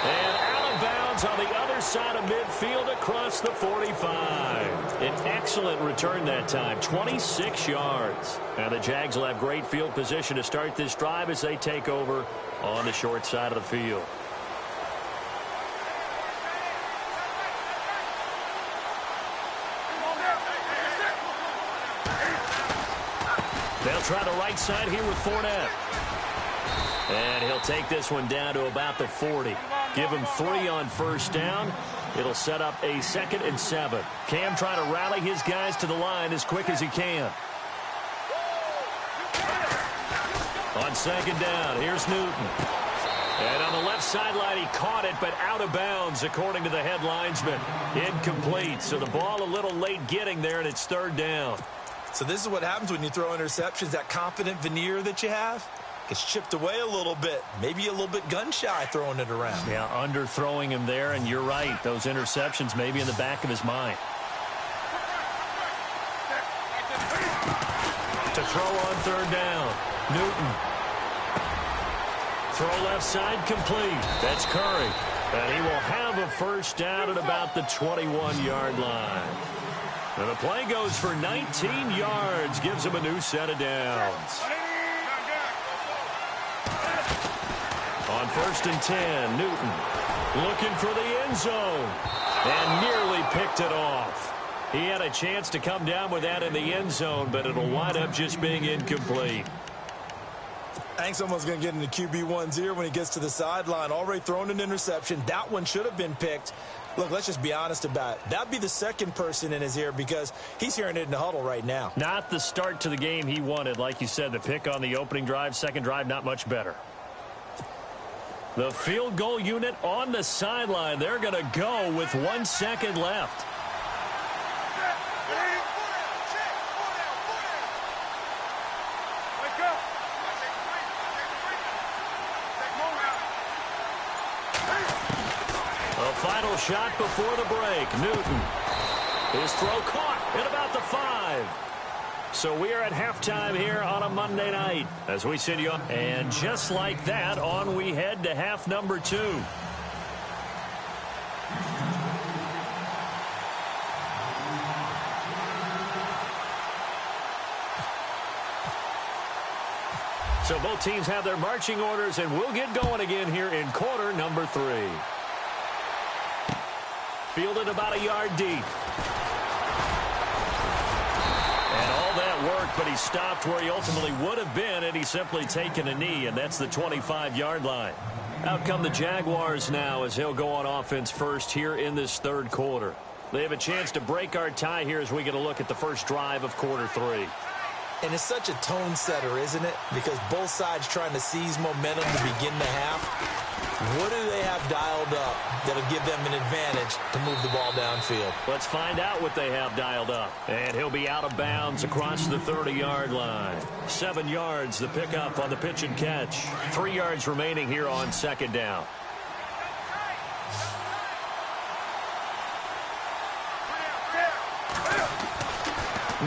And out of bounds on the other side of midfield across the 45. An excellent return that time, 26 yards. And the Jags will have great field position to start this drive as they take over on the short side of the field. They'll try the right side here with Fournette. And he'll take this one down to about the 40. Give him 3 on first down. It'll set up a 2nd and 7. Cam trying to rally his guys to the line as quick as he can. On 2nd down, here's Newton. And on the left sideline, he caught it, but out of bounds, according to the head linesman. Incomplete, so the ball a little late getting there, and it's 3rd down. So this is what happens when you throw interceptions. That confident veneer that you have gets chipped away a little bit. Maybe a little bit gun-shy throwing it around. Yeah, underthrowing him there, and you're right. Those interceptions maybe in the back of his mind. To throw on 3rd down. Newton. Throw left side complete. That's Curry. And he will have a first down at about the 21-yard line. And the play goes for 19 yards. Gives him a new set of downs. On 1st and 10, Newton looking for the end zone. And nearly picked it off. He had a chance to come down with that in the end zone, but it'll wind up just being incomplete. I think someone's going to get into QB1's ear when he gets to the sideline. Already thrown an interception. That one should have been picked. Look, let's just be honest about it. That'd be the second person in his ear because he's hearing it in the huddle right now. Not the start to the game he wanted. Like you said, the pick on the opening drive, second drive, not much better. The field goal unit on the sideline. They're going to go with 1 second left. A final shot before the break. Newton. His throw caught at about the 5. So we are at halftime here on a Monday night as we send you on. And just like that, on we head to half number 2. So both teams have their marching orders, and we'll get going again here in quarter number 3. Fielded about a yard deep. And all that work, but he stopped where he ultimately would have been had he simply taken a knee, and that's the 25-yard line. Out come the Jaguars now as they'll go on offense first here in this 3rd quarter. They have a chance to break our tie here as we get a look at the first drive of quarter 3. And it's such a tone setter, isn't it? Because both sides trying to seize momentum to begin the half. What do they have dialed up that'll give them an advantage to move the ball downfield? Let's find out what they have dialed up. And he'll be out of bounds across the 30-yard line. 7 yards, the pickup on the pitch and catch. 3 yards remaining here on 2nd down.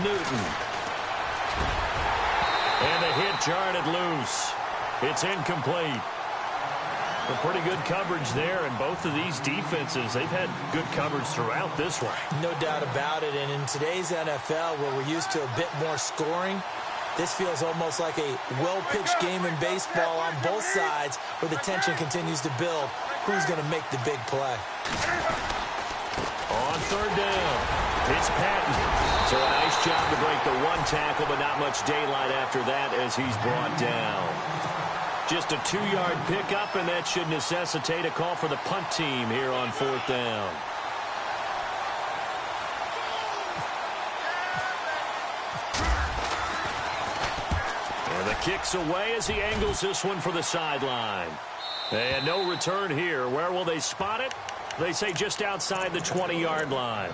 Newton. And the hit jarred it loose. It's incomplete. A pretty good coverage there, and both of these defenses, they've had good coverage throughout this one. No doubt about it, and in today's NFL, where we're used to a bit more scoring, this feels almost like a well-pitched game in baseball on both sides, where the tension continues to build. Who's going to make the big play? On 3rd down, it's Patton. So a nice job to break the 1 tackle, but not much daylight after that as he's brought down. Just a 2-yard pickup, and that should necessitate a call for the punt team here on 4th down. And the kick's away as he angles this one for the sideline. And no return here. Where will they spot it? They say just outside the 20-yard line.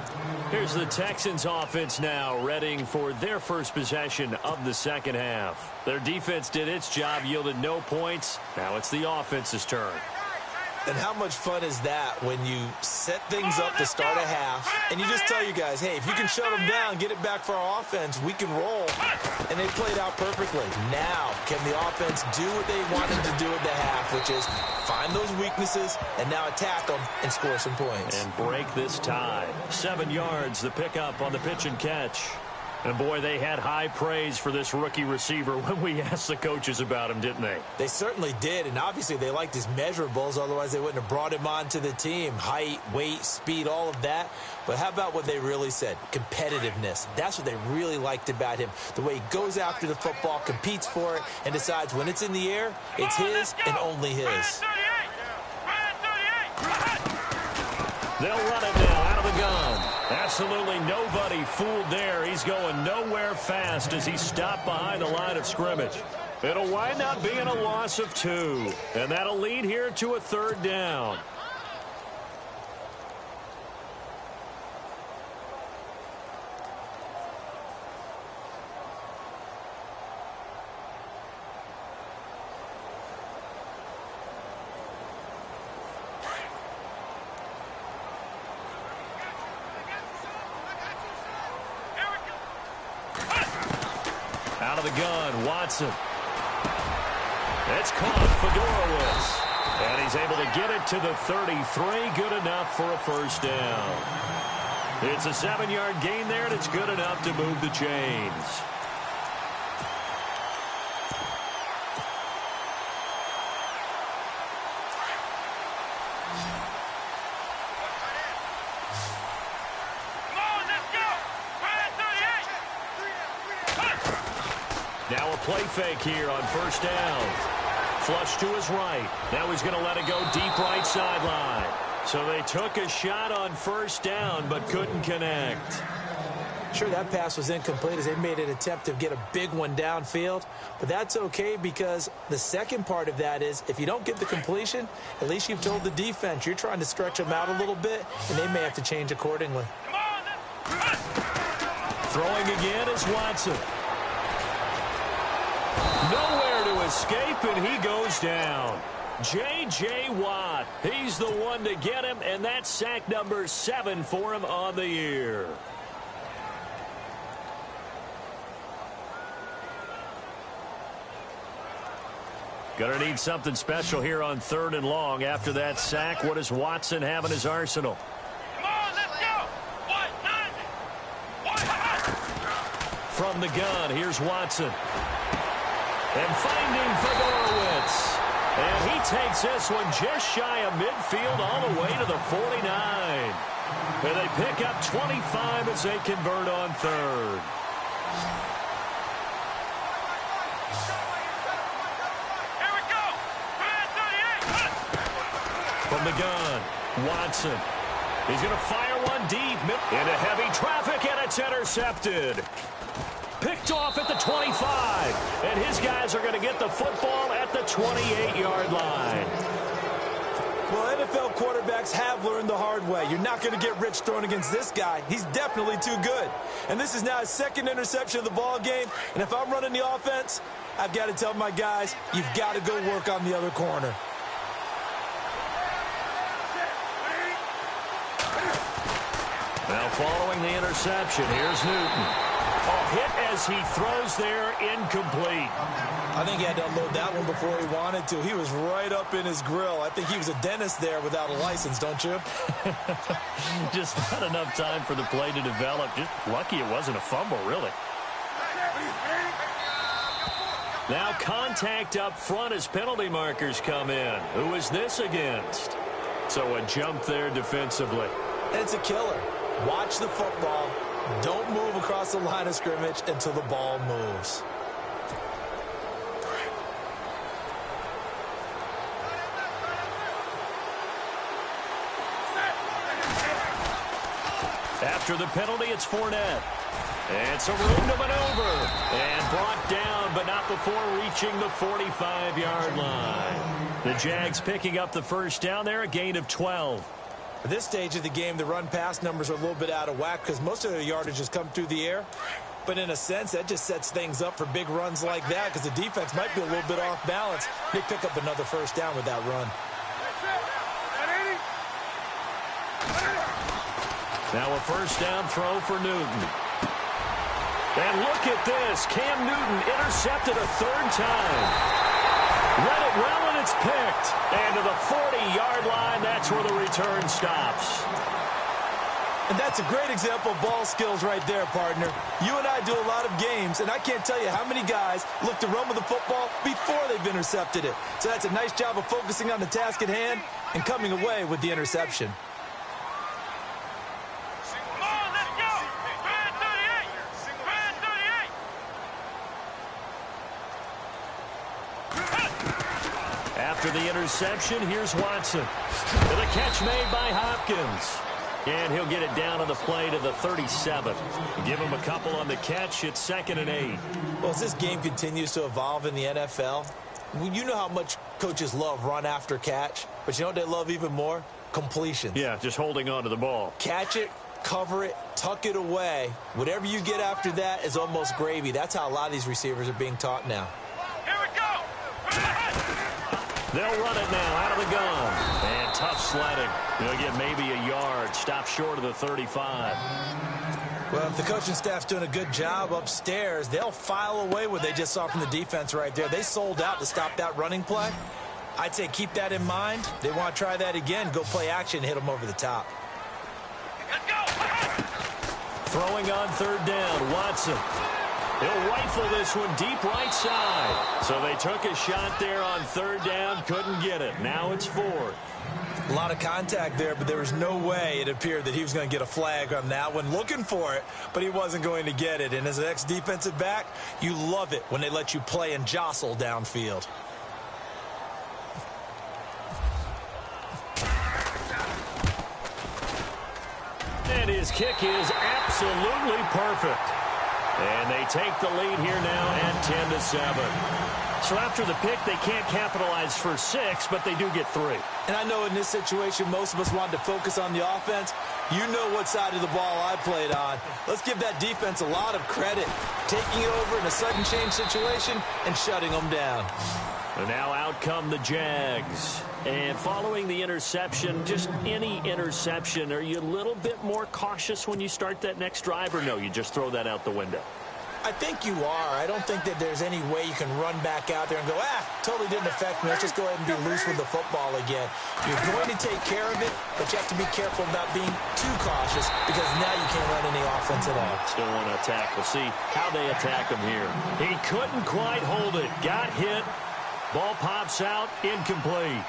Here's the Texans offense now, readying for their first possession of the second half. Their defense did its job, yielded no points. Now it's the offense's turn. And how much fun is that when you set things up to start a half, and you just tell your guys, hey, if you can shut them down, get it back for our offense, we can roll. And they played out perfectly. Now, can the offense do what they wanted to do at the half, which is find those weaknesses and now attack them and score some points. And break this tie. 7 yards, the pickup on the pitch and catch. And, boy, they had high praise for this rookie receiver when we asked the coaches about him, didn't they? They certainly did, and obviously they liked his measurables. Otherwise, they wouldn't have brought him onto the team. Height, weight, speed, all of that. But how about what they really said? Competitiveness. That's what they really liked about him. The way he goes after the football, competes for it, and decides when it's in the air, it's his and only his. They'll run it now out of the gun. Absolutely nobody fooled there. He's going nowhere fast as he stopped behind the line of scrimmage. It'll wind up being a loss of 2. And that'll lead here to a 3rd down. Out of the gun, Watson. It's caught for Dorowitz. And he's able to get it to the 33. Good enough for a 1st down. It's a 7-yard gain there, and it's good enough to move the chains. Now a play fake here on 1st down. Flush to his right. Now he's going to let it go deep right sideline. So they took a shot on 1st down but couldn't connect. Sure, that pass was incomplete as they made an attempt to get a big one downfield. But that's okay because the second part of that is if you don't get the completion, at least you've told the defense you're trying to stretch them out a little bit, and they may have to change accordingly. Throwing again is Watson. Nowhere to escape, and he goes down. J.J. Watt, he's the one to get him, and that's sack number 7 for him on the year. Gonna need something special here on 3rd and long. After that sack, what does Watson have in his arsenal? From the gun, here's Watson. And finding Fedorowicz. And he takes this one just shy of midfield all the way to the 49. And they pick up 25 as they convert on 3rd. Here we go. From the gun, Watson. He's going to fire one deep into heavy traffic, and it's intercepted. Picked off at the 25, and his guys are going to get the football at the 28-yard line. Well, NFL quarterbacks have learned the hard way. You're not going to get rich throwing against this guy. He's definitely too good. And this is now his 2nd interception of the ball game. And if I'm running the offense, I've got to tell my guys, you've got to go work on the other corner. Now following the interception, here's Newton. A hit as he throws there, incomplete. I think he had to unload that one before he wanted to. He was right up in his grill. I think he was a dentist there without a license, don't you? Just not enough time for the play to develop. Just lucky it wasn't a fumble, really. Now contact up front as penalty markers come in. Who is this against? So a jump there defensively. And it's a killer. Watch the football. Don't move across the line of scrimmage until the ball moves. After the penalty, it's Fournette. It's a room to maneuver. And brought down, but not before reaching the 45-yard line. The Jags picking up the 1st down there, a gain of 12. At this stage of the game, the run-pass numbers are a little bit out of whack because most of their yardage has come through the air. But in a sense, that just sets things up for big runs like that because the defense might be a little bit off balance. They pick up another 1st down with that run. Now a first down throw for Newton. And look at this. Cam Newton intercepted a third time. Read it well, and it's picked. And to the 40-yard line, that's where the return stops. And that's a great example of ball skills right there, partner. You and I do a lot of games, and I can't tell you how many guys look to run with the football before they've intercepted it. So that's a nice job of focusing on the task at hand and coming away with the interception. Come on, let's go! Red 38! Red 38! After the interception, here's Watson. To the catch made by Hopkins. And he'll get it down on the play to the 37. Give him a couple on the catch. It's 2nd and 8. Well, as this game continues to evolve in the NFL, you know how much coaches love run after catch, but you know what they love even more? Completions. Yeah, just holding on to the ball. Catch it, cover it, tuck it away. Whatever you get after that is almost gravy. That's how a lot of these receivers are being taught now. Here we go! They'll run it now out of the gun. And tough sledding. They'll get maybe a yard. Stop short of the 35. Well, if the coaching staff's doing a good job upstairs, they'll file away what they just saw from the defense right there. They sold out to stop that running play. I'd say keep that in mind. They want to try that again. Go play action and hit them over the top. Let's go! Throwing on 3rd down, Watson. He'll rifle this one deep right side. So they took a shot there on 3rd down, couldn't get it. Now it's 4th. A lot of contact there, but there was no way it appeared that he was going to get a flag on that one. Looking for it, but he wasn't going to get it. And as an ex-defensive back, you love it when they let you play and jostle downfield. And his kick is absolutely perfect. And they take the lead here now at 10-7. So after the pick, they can't capitalize for 6, but they do get 3. And I know in this situation, most of us wanted to focus on the offense. You know what side of the ball I played on. Let's give that defense a lot of credit. Taking it over in a sudden change situation and shutting them down. And now out come the Jags. And following the interception, just any interception, are you a little bit more cautious when you start that next drive, or no, you just throw that out the window? I think you are. I don't think that there's any way you can run back out there and go, totally didn't affect me. Let's just go ahead and be loose with the football again. You're going to take care of it, but you have to be careful about being too cautious because now you can't run any offense at all. Still want to attack. We'll see how they attack him here. He couldn't quite hold it. Got hit. Ball pops out. Incomplete.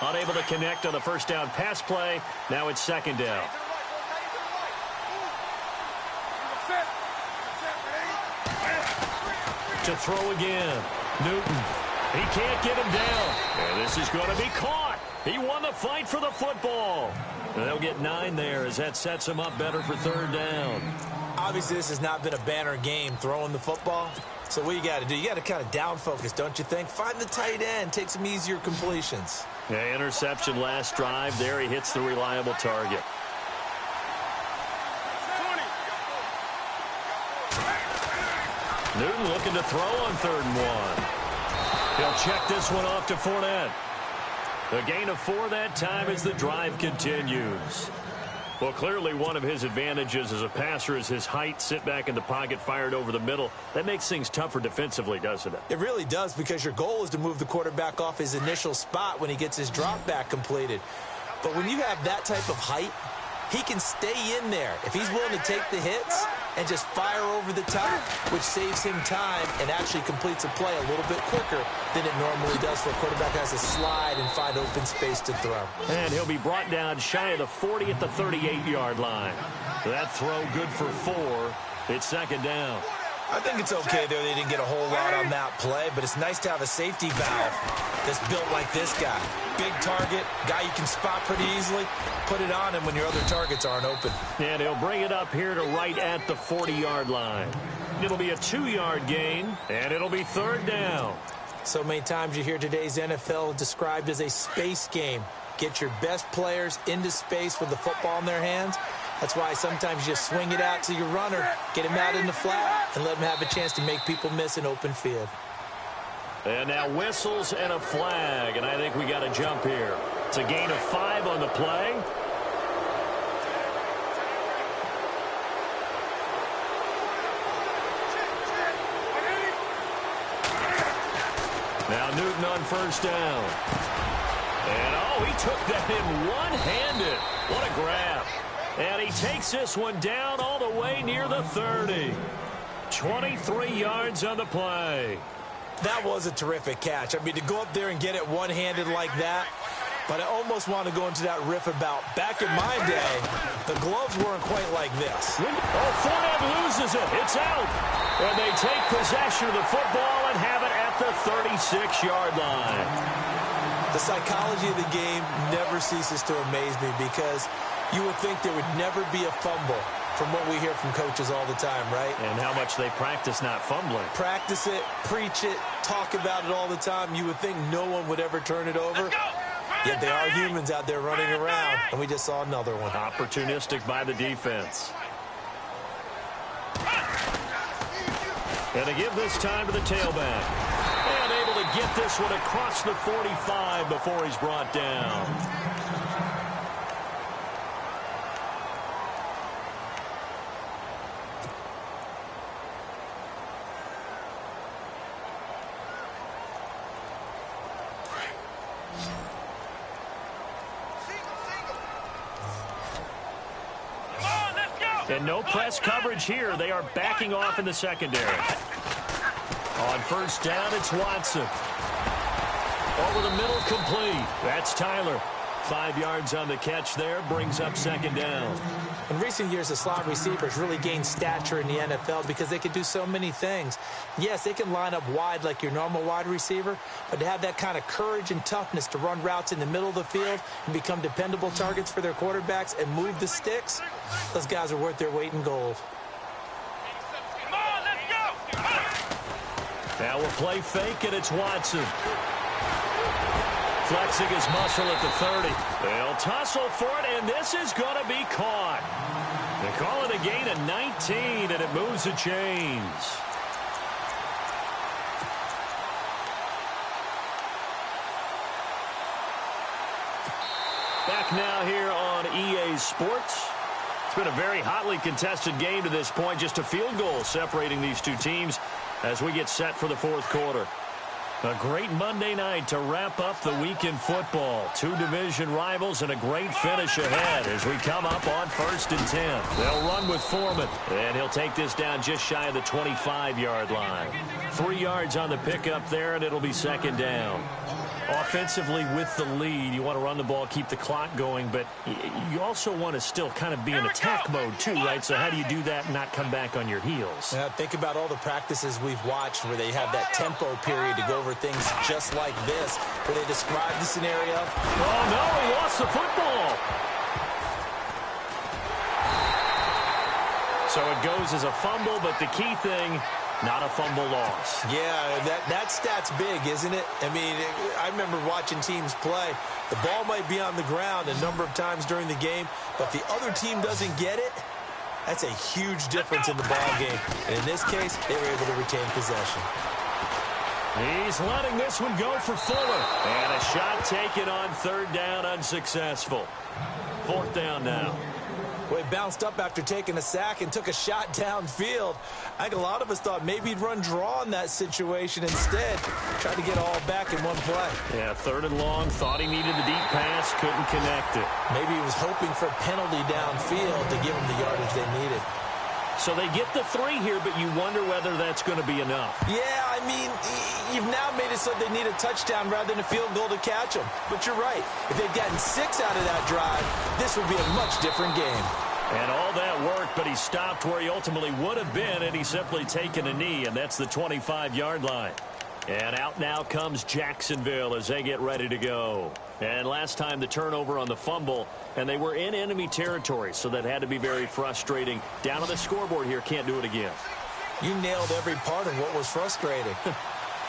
Unable to connect on the first down pass play. Now it's 2nd down. To throw again. Newton. He can't get him down. And this is going to be caught. He won the fight for the football. And they'll get 9 there as that sets him up better for 3rd down. Obviously, this has not been a banner game throwing the football. So what you got to do, you got to kind of down focus, don't you think? Find the tight end. Take some easier completions. Yeah, interception last drive. There he hits the reliable target. Newton looking to throw on 3rd and 1. He'll check this one off to Fournette. The gain of 4 that time as the drive continues. Well, clearly one of his advantages as a passer is his height. Sit back in the pocket, fired over the middle. That makes things tougher defensively, doesn't it? It really does, because your goal is to move the quarterback off his initial spot when he gets his drop back completed. But when you have that type of height, he can stay in there if he's willing to take the hits and just fire over the top, which saves him time and actually completes a play a little bit quicker than it normally does for a quarterback who has to slide and find open space to throw. And he'll be brought down shy of the 40 at the 38-yard line. That throw good for 4. It's 2nd down. I think it's okay there. They didn't get a whole lot on that play, but it's nice to have a safety valve that's built like this guy. Big target, guy you can spot pretty easily. Put it on him when your other targets aren't open. And he'll bring it up here to right at the 40-yard line. It'll be a 2-yard gain, and it'll be 3rd down. So many times you hear today's NFL described as a space game. Get your best players into space with the football in their hands. That's why sometimes you just swing it out to your runner, get him out in the flat, and let him have a chance to make people miss an open field. And now whistles and a flag, and I think we got a jump here. It's a gain of 5 on the play. Now Newton on first down. And, oh, he took that in one-handed. What a grab. And he takes this one down all the way near the 30. 23 yards on the play. That was a terrific catch. I mean, to go up there and get it one-handed like that, but I almost want to go into that riff about back in my day, the gloves weren't quite like this. Oh, Fournette loses it. It's out. And they take possession of the football and have it at the 36-yard line. The psychology of the game never ceases to amaze me because you would think there would never be a fumble from what we hear from coaches all the time, right? And how much they practice not fumbling. Practice it, preach it, talk about it all the time. You would think no one would ever turn it over. Yet they are humans out there running around, and we just saw another one. Opportunistic by the defense. And to give this time to the tailback. And able to get this one across the 45 before he's brought down. And no press coverage here. They are backing off in the secondary. On first down, it's Watson. Over the middle, complete. That's Tyler. 5 yards on the catch there, brings up second down. In recent years, the slot receivers really gained stature in the NFL because they can do so many things. Yes, they can line up wide like your normal wide receiver, but to have that kind of courage and toughness to run routes in the middle of the field and become dependable targets for their quarterbacks and move the sticks, those guys are worth their weight in gold. Come on, let's go! Now we'll play fake, and it's Watson. Flexing his muscle at the 30. They'll tussle for it, and this is going to be caught. They call it a gain of 19, and it moves the chains. Back now here on EA Sports. It's been a very hotly contested game to this point. Just a field goal separating these two teams as we get set for the fourth quarter. A great Monday night to wrap up the week in football. Two division rivals and a great finish ahead as we come up on 1st and 10. They'll run with Foreman, and he'll take this down just shy of the 25-yard line. 3 yards on the pickup there, and it'll be second down. Offensively with the lead, you want to run the ball, keep the clock going, but you also want to still kind of be in attack mode too, right? So how do you do that and not come back on your heels? Now, think about all the practices we've watched where they have that tempo period to go over things just like this, where they describe the scenario. Oh, no, he lost the football. So it goes as a fumble, but the key thing, not a fumble loss. Yeah, that stat's big, isn't it? I mean, I remember watching teams play. The ball might be on the ground a number of times during the game, but the other team doesn't get it. That's a huge difference in the ball game. And in this case, they were able to retain possession. He's letting this one go for Fuller. And a shot taken on 3rd down, unsuccessful. 4th down now. Well, he bounced up after taking a sack and took a shot downfield. I think a lot of us thought maybe he'd run draw in that situation instead. Tried to get all back in one play. Yeah, 3rd and long. Thought he needed the deep pass. Couldn't connect it. Maybe he was hoping for a penalty downfield to give him the yardage they needed. So they get the 3 here, but you wonder whether that's going to be enough. Yeah, I mean, you've now made it so they need a touchdown rather than a field goal to catch them. But you're right. If they'd gotten 6 out of that drive, this would be a much different game. And all that worked, but he stopped where he ultimately would have been, and he's simply taken a knee, and that's the 25-yard line. And out now comes Jacksonville as they get ready to go. And last time the turnover on the fumble, and they were in enemy territory, so that had to be very frustrating. Down on the scoreboard here, can't do it again. You nailed every part of what was frustrating.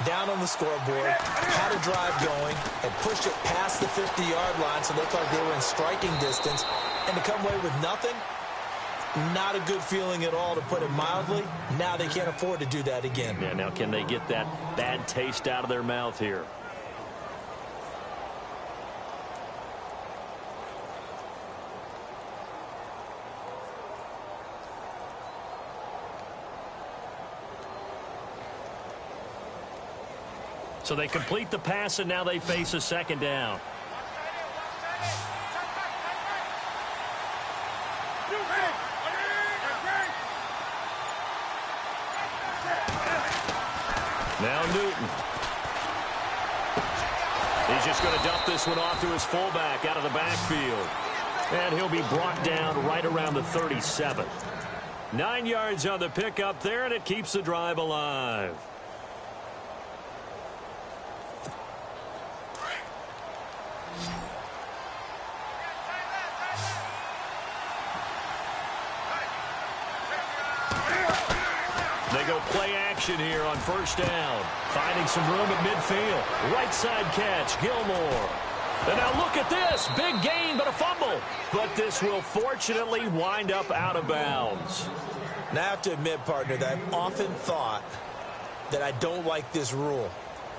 down on the scoreboard, had a drive going, and pushed it past the 50-yard line so they looked like they were in striking distance, and to come away with nothing, not a good feeling at all, to put it mildly. Now they can't afford to do that again. Yeah, now can they get that bad taste out of their mouth here? So they complete the pass, and now they face a second down. Now Newton. He's just going to dump this one off to his fullback out of the backfield. And he'll be brought down right around the 37. 9 yards on the pickup there, and it keeps the drive alive. They go play action here on first down. Finding some room at midfield. Right side catch, Gilmore. And now look at this. Big gain, but a fumble. But this will fortunately wind up out of bounds. Now I have to admit, partner, that I've often thought that I don't like this rule,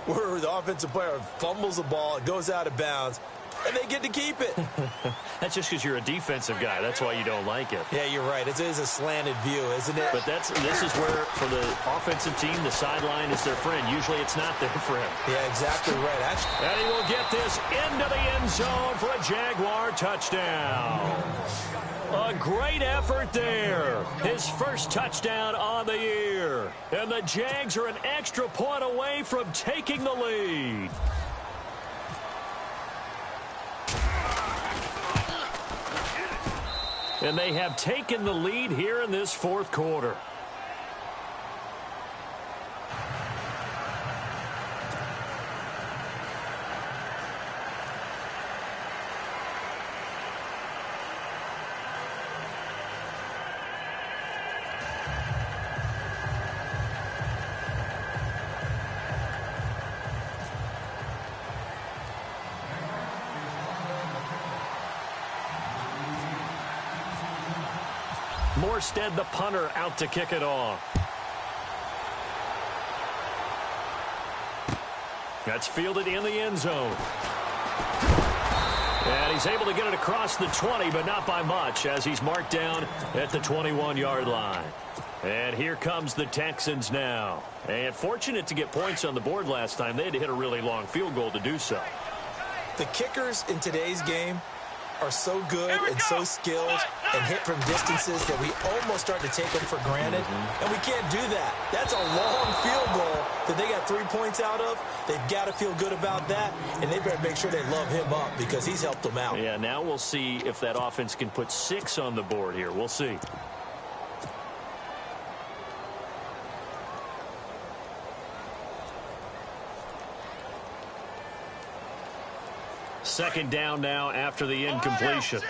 where the offensive player fumbles the ball, it goes out of bounds, and they get to keep it. That's just because you're a defensive guy. That's why you don't like it. Yeah, you're right. It is a slanted view, isn't it? But this is where, for the offensive team, the sideline is their friend. Usually it's not their friend. Yeah, exactly right. And he will get this into the end zone for a Jaguar touchdown. A great effort there. His first touchdown on the year. And the Jags are an extra point away from taking the lead. And they have taken the lead here in this fourth quarter. Morstead, the punter, out to kick it off. That's fielded in the end zone. And he's able to get it across the 20, but not by much, as he's marked down at the 21-yard line. And here comes the Texans now. And fortunate to get points on the board last time. They had to hit a really long field goal to do so. The kickers in today's game are so good and so skilled and hit from distances that we almost start to take them for granted. And we can't do that. That's a long field goal that they got 3 points out of. They've got to feel good about that, and they better make sure they love him up because he's helped them out. Yeah, now we'll see if that offense can put 6 on the board here. We'll see. Second down now after the incompletion. Here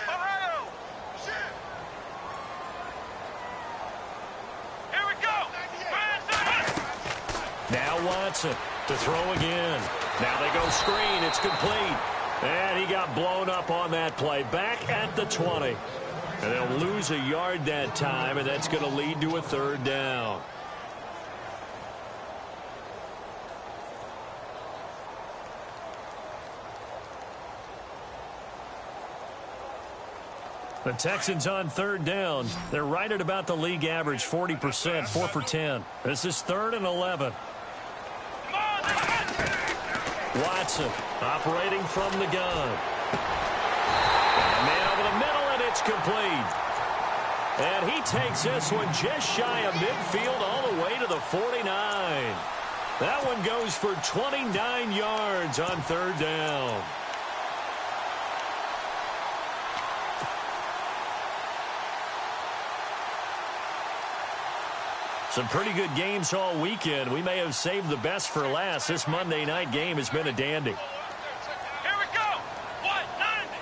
we go. Now Watson to throw again. Now they go screen. It's complete. And he got blown up on that play. Back at the 20. And they'll lose a yard that time, and that's going to lead to a third down. The Texans on third down. They're right at about the league average, 40%, 4 for 10. This is 3rd and 11. Watson operating from the gun. And man over the middle, and it's complete. And he takes this one just shy of midfield all the way to the 49. That one goes for 29 yards on third down. Some pretty good games all weekend. We may have saved the best for last. This Monday night game has been a dandy. Here we go. 190.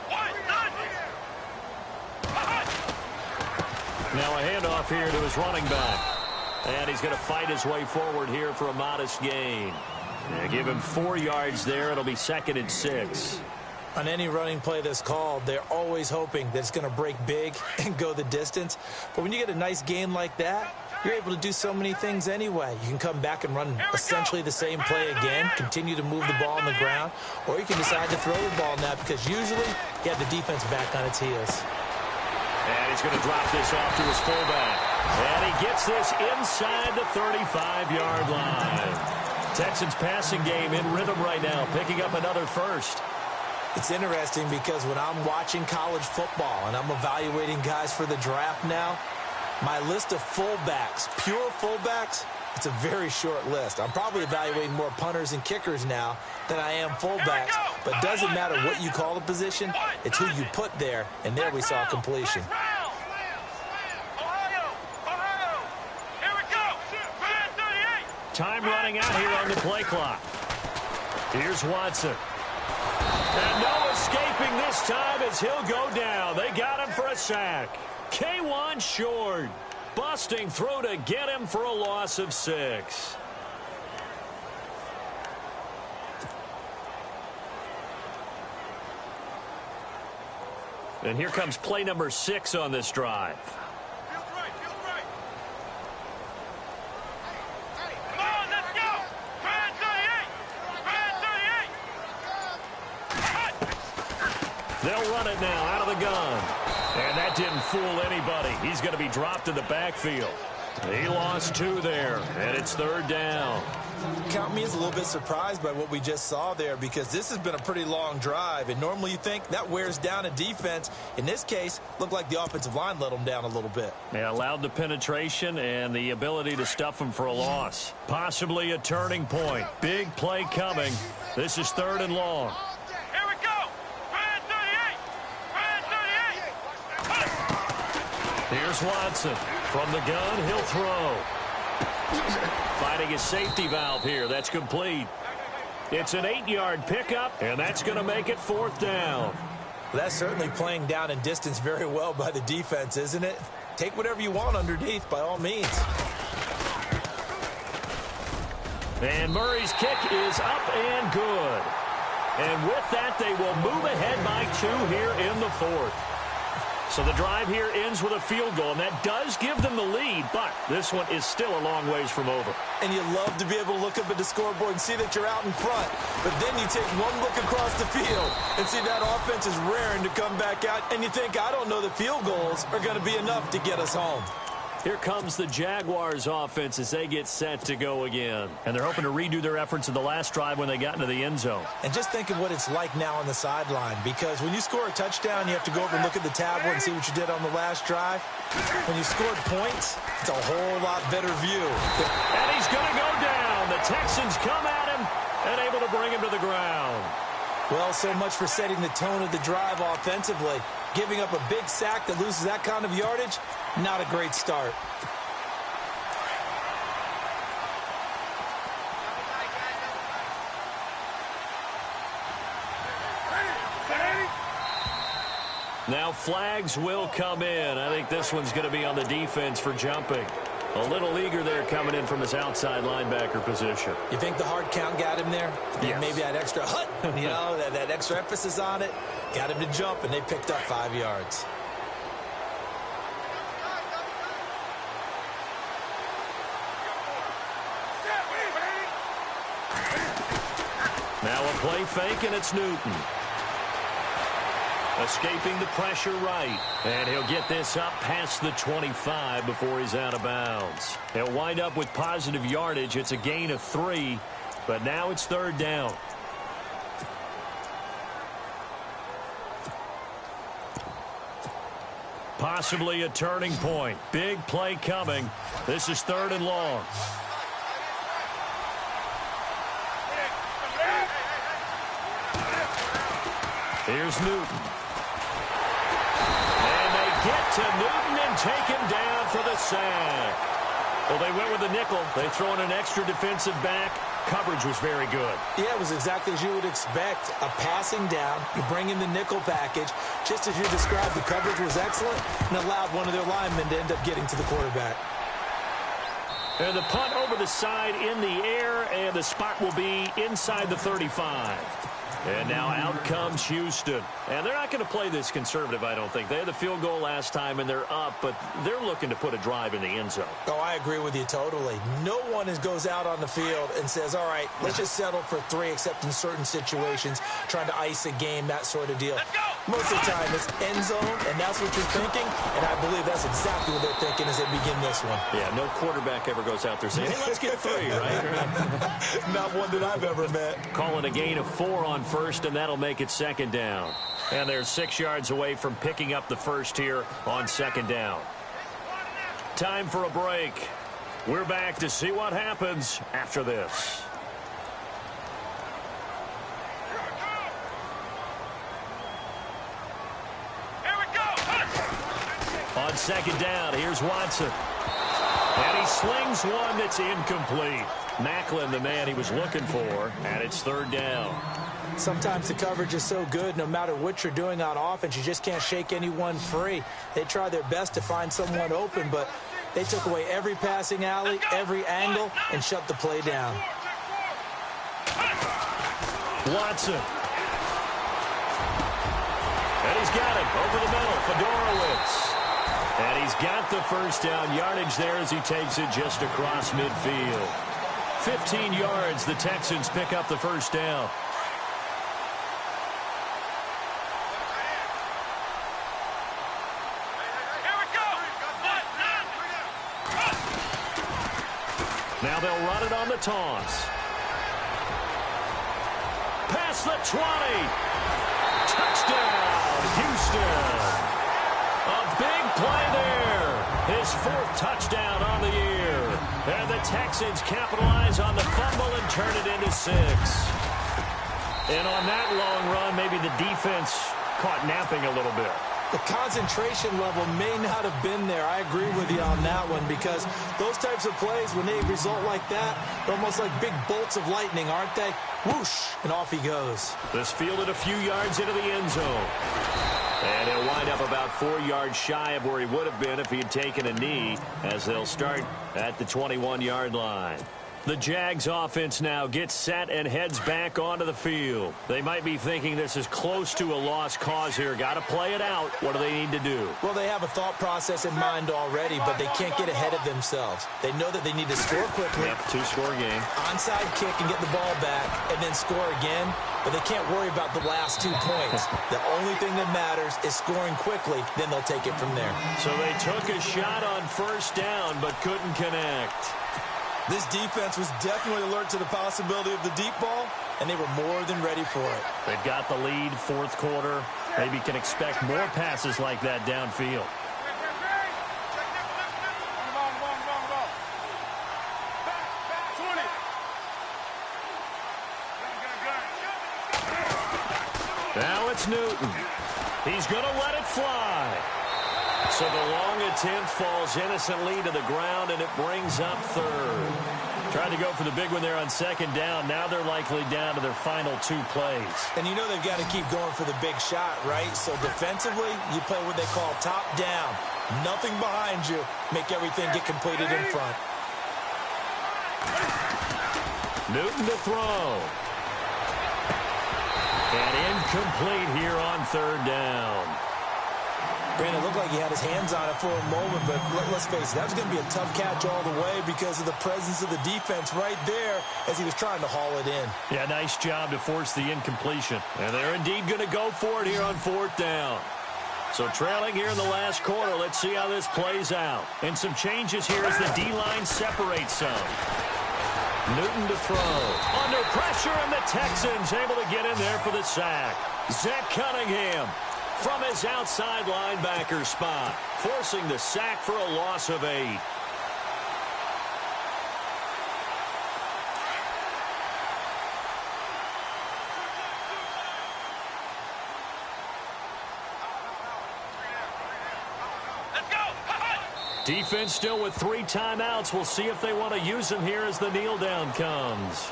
190. Now a handoff here to his running back. And he's going to fight his way forward here for a modest gain. Yeah, give him 4 yards there. It'll be 2nd and 6. On any running play that's called, they're always hoping that it's going to break big and go the distance. But when you get a nice gain like that, you're able to do so many things anyway. You can come back and run essentially the same play again, continue to move the ball on the ground, or you can decide to throw the ball now because usually you have the defense back on its heels. And he's going to drop this off to his fullback. And he gets this inside the 35-yard line. Texans passing game in rhythm right now, picking up another first. It's interesting because when I'm watching college football and I'm evaluating guys for the draft now, my list of fullbacks, pure fullbacks, it's a very short list. I'm probably evaluating more punters and kickers now than I am fullbacks. But it doesn't matter what you call the position, it's who you put there. And there we saw completion. Time running out here on the play clock. Here's Watson. And no escaping this time as he'll go down. They got him for a sack. K1 short. Busting through to get him for a loss of 6. And here comes play number 6 on this drive. They'll run it now out of the gun. And that didn't fool anybody. He's going to be dropped in the backfield. He lost 2 there, and it's 3rd down. Count me as a little bit surprised by what we just saw there because this has been a pretty long drive, and normally you think that wears down a defense. In this case, looked like the offensive line let them down a little bit. They allowed the penetration and the ability to stuff them for a loss. Possibly a turning point. Big play coming. This is 3rd and long. Here's Watson. From the gun, he'll throw. Finding his safety valve here. That's complete. It's an 8-yard pickup, and that's going to make it 4th down. That's certainly playing down in distance very well by the defense, isn't it? Take whatever you want underneath, by all means. And Murray's kick is up and good. And with that, they will move ahead by 2 here in the 4th. So the drive here ends with a field goal, and that does give them the lead, but this one is still a long ways from over. And you love to be able to look up at the scoreboard and see that you're out in front, but then you take one look across the field and see that offense is raring to come back out, and you think, I don't know that field goals are going to be enough to get us home. Here comes the Jaguars offense as they get set to go again. And they're hoping to redo their efforts in the last drive when they got into the end zone. And just think of what it's like now on the sideline, because when you score a touchdown, you have to go over and look at the tablet and see what you did on the last drive. When you scored points, it's a whole lot better view. And he's going to go down. The Texans come at him and able to bring him to the ground. Well, so much for setting the tone of the drive offensively. Giving up a big sack that loses that kind of yardage, not a great start. Now flags will come in. I think this one's going to be on the defense for jumping. A little eager there coming in from his outside linebacker position. You think the hard count got him there? Yes. Maybe that extra hut, you know, that extra emphasis on it. Got him to jump, and they picked up 5 yards. Now a play fake, and it's Newton. Escaping the pressure right. And he'll get this up past the 25 before he's out of bounds. He'll wind up with positive yardage. It's a gain of 3, but now it's 3rd down. Possibly a turning point. Big play coming. This is 3rd and long. Here's Newton. Get to Newton and take him down for the sack. Well, they went with the nickel. They throw in an extra defensive back. Coverage was very good. Yeah, it was exactly as you would expect. A passing down. You bring in the nickel package. Just as you described, the coverage was excellent and allowed one of their linemen to end up getting to the quarterback. And the punt over the side in the air, and the spot will be inside the 35. And now out comes Houston. And they're not going to play this conservative, I don't think. They had the field goal last time, and they're up, but they're looking to put a drive in the end zone. Oh, I agree with you totally. No one goes out on the field and says, all right, let's just settle for 3, except in certain situations, trying to ice a game, that sort of deal. Most of the time, it's end zone, and that's what you're thinking, and I believe that's exactly what they're thinking as they begin this one. Yeah, no quarterback ever goes out there saying, hey, let's get 3, right? Not one that I've ever met. Calling a gain of 4 on first, and that'll make it second down. And they're 6 yards away from picking up the first here on second down. Time for a break. We're back to see what happens after this. Here we go. On second down, here's Watson. And he slings one that's incomplete. Macklin, the man he was looking for, and it's third down. Sometimes the coverage is so good, no matter what you're doing on offense, you just can't shake anyone free. They try their best to find someone open, but they took away every passing alley, every angle, and shut the play down. Watson. And he's got it over the middle. Fedorowicz. And he's got the first down yardage there as he takes it just across midfield. 15 yards, the Texans pick up the first down. Now they'll run it on the toss. Past the 20. Touchdown, Houston. A big play there. His 4th touchdown on the year. And the Texans capitalize on the fumble and turn it into 6. And on that long run, maybe the defense caught napping a little bit. The concentration level may not have been there. I agree with you on that one, because those types of plays, when they result like that, they're almost like big bolts of lightning, aren't they? Whoosh, and off he goes. This fielded a few yards into the end zone. And he'll wind up about 4 yards shy of where he would have been if he had taken a knee, as they'll start at the 21-yard line. The Jags offense now gets set and heads back onto the field. They might be thinking this is close to a lost cause here. Got to play it out. What do they need to do? Well, they have a thought process in mind already, but they can't get ahead of themselves. They know that they need to score quickly. Yep, 2-score game. Onside kick and get the ball back, and then score again. But they can't worry about the last 2 points. The only thing that matters is scoring quickly. Then they'll take it from there. So they took a shot on first down, but couldn't connect. This defense was definitely alert to the possibility of the deep ball, and they were more than ready for it. They've got the lead, 4th quarter. Maybe can expect more passes like that downfield. Now it's Newton. He's going to let it fly. So the long attempt falls innocently to the ground, and it brings up 3rd. Tried to go for the big one there on second down. Now they're likely down to their final 2 plays. And you know they've got to keep going for the big shot, right? So defensively, you play what they call top down. Nothing behind you. Make everything get completed in front. Newton to throw. And incomplete here on 3rd down. Brandon, it looked like he had his hands on it for a moment, but let's face it, that was going to be a tough catch all the way because of the presence of the defense right there as he was trying to haul it in. Yeah, nice job to force the incompletion. And they're indeed going to go for it here on 4th down. So trailing here in the last quarter, let's see how this plays out. And some changes here as the D-line separates some. Newton to throw. Under pressure, and the Texans able to get in there for the sack. Zach Cunningham from his outside linebacker spot, forcing the sack for a loss of 8. Defense still with 3 timeouts. We'll see if they want to use them here as the kneel down comes.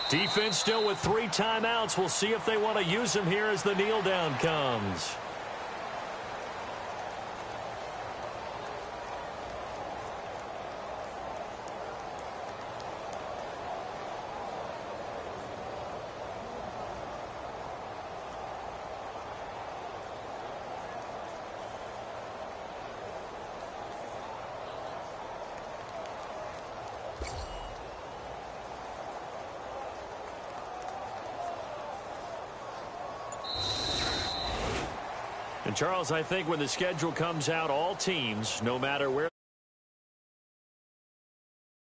Defense still with 3 timeouts. We'll see if they want to use them here as the kneel down comes. And Charles, I think when the schedule comes out, all teams, no matter where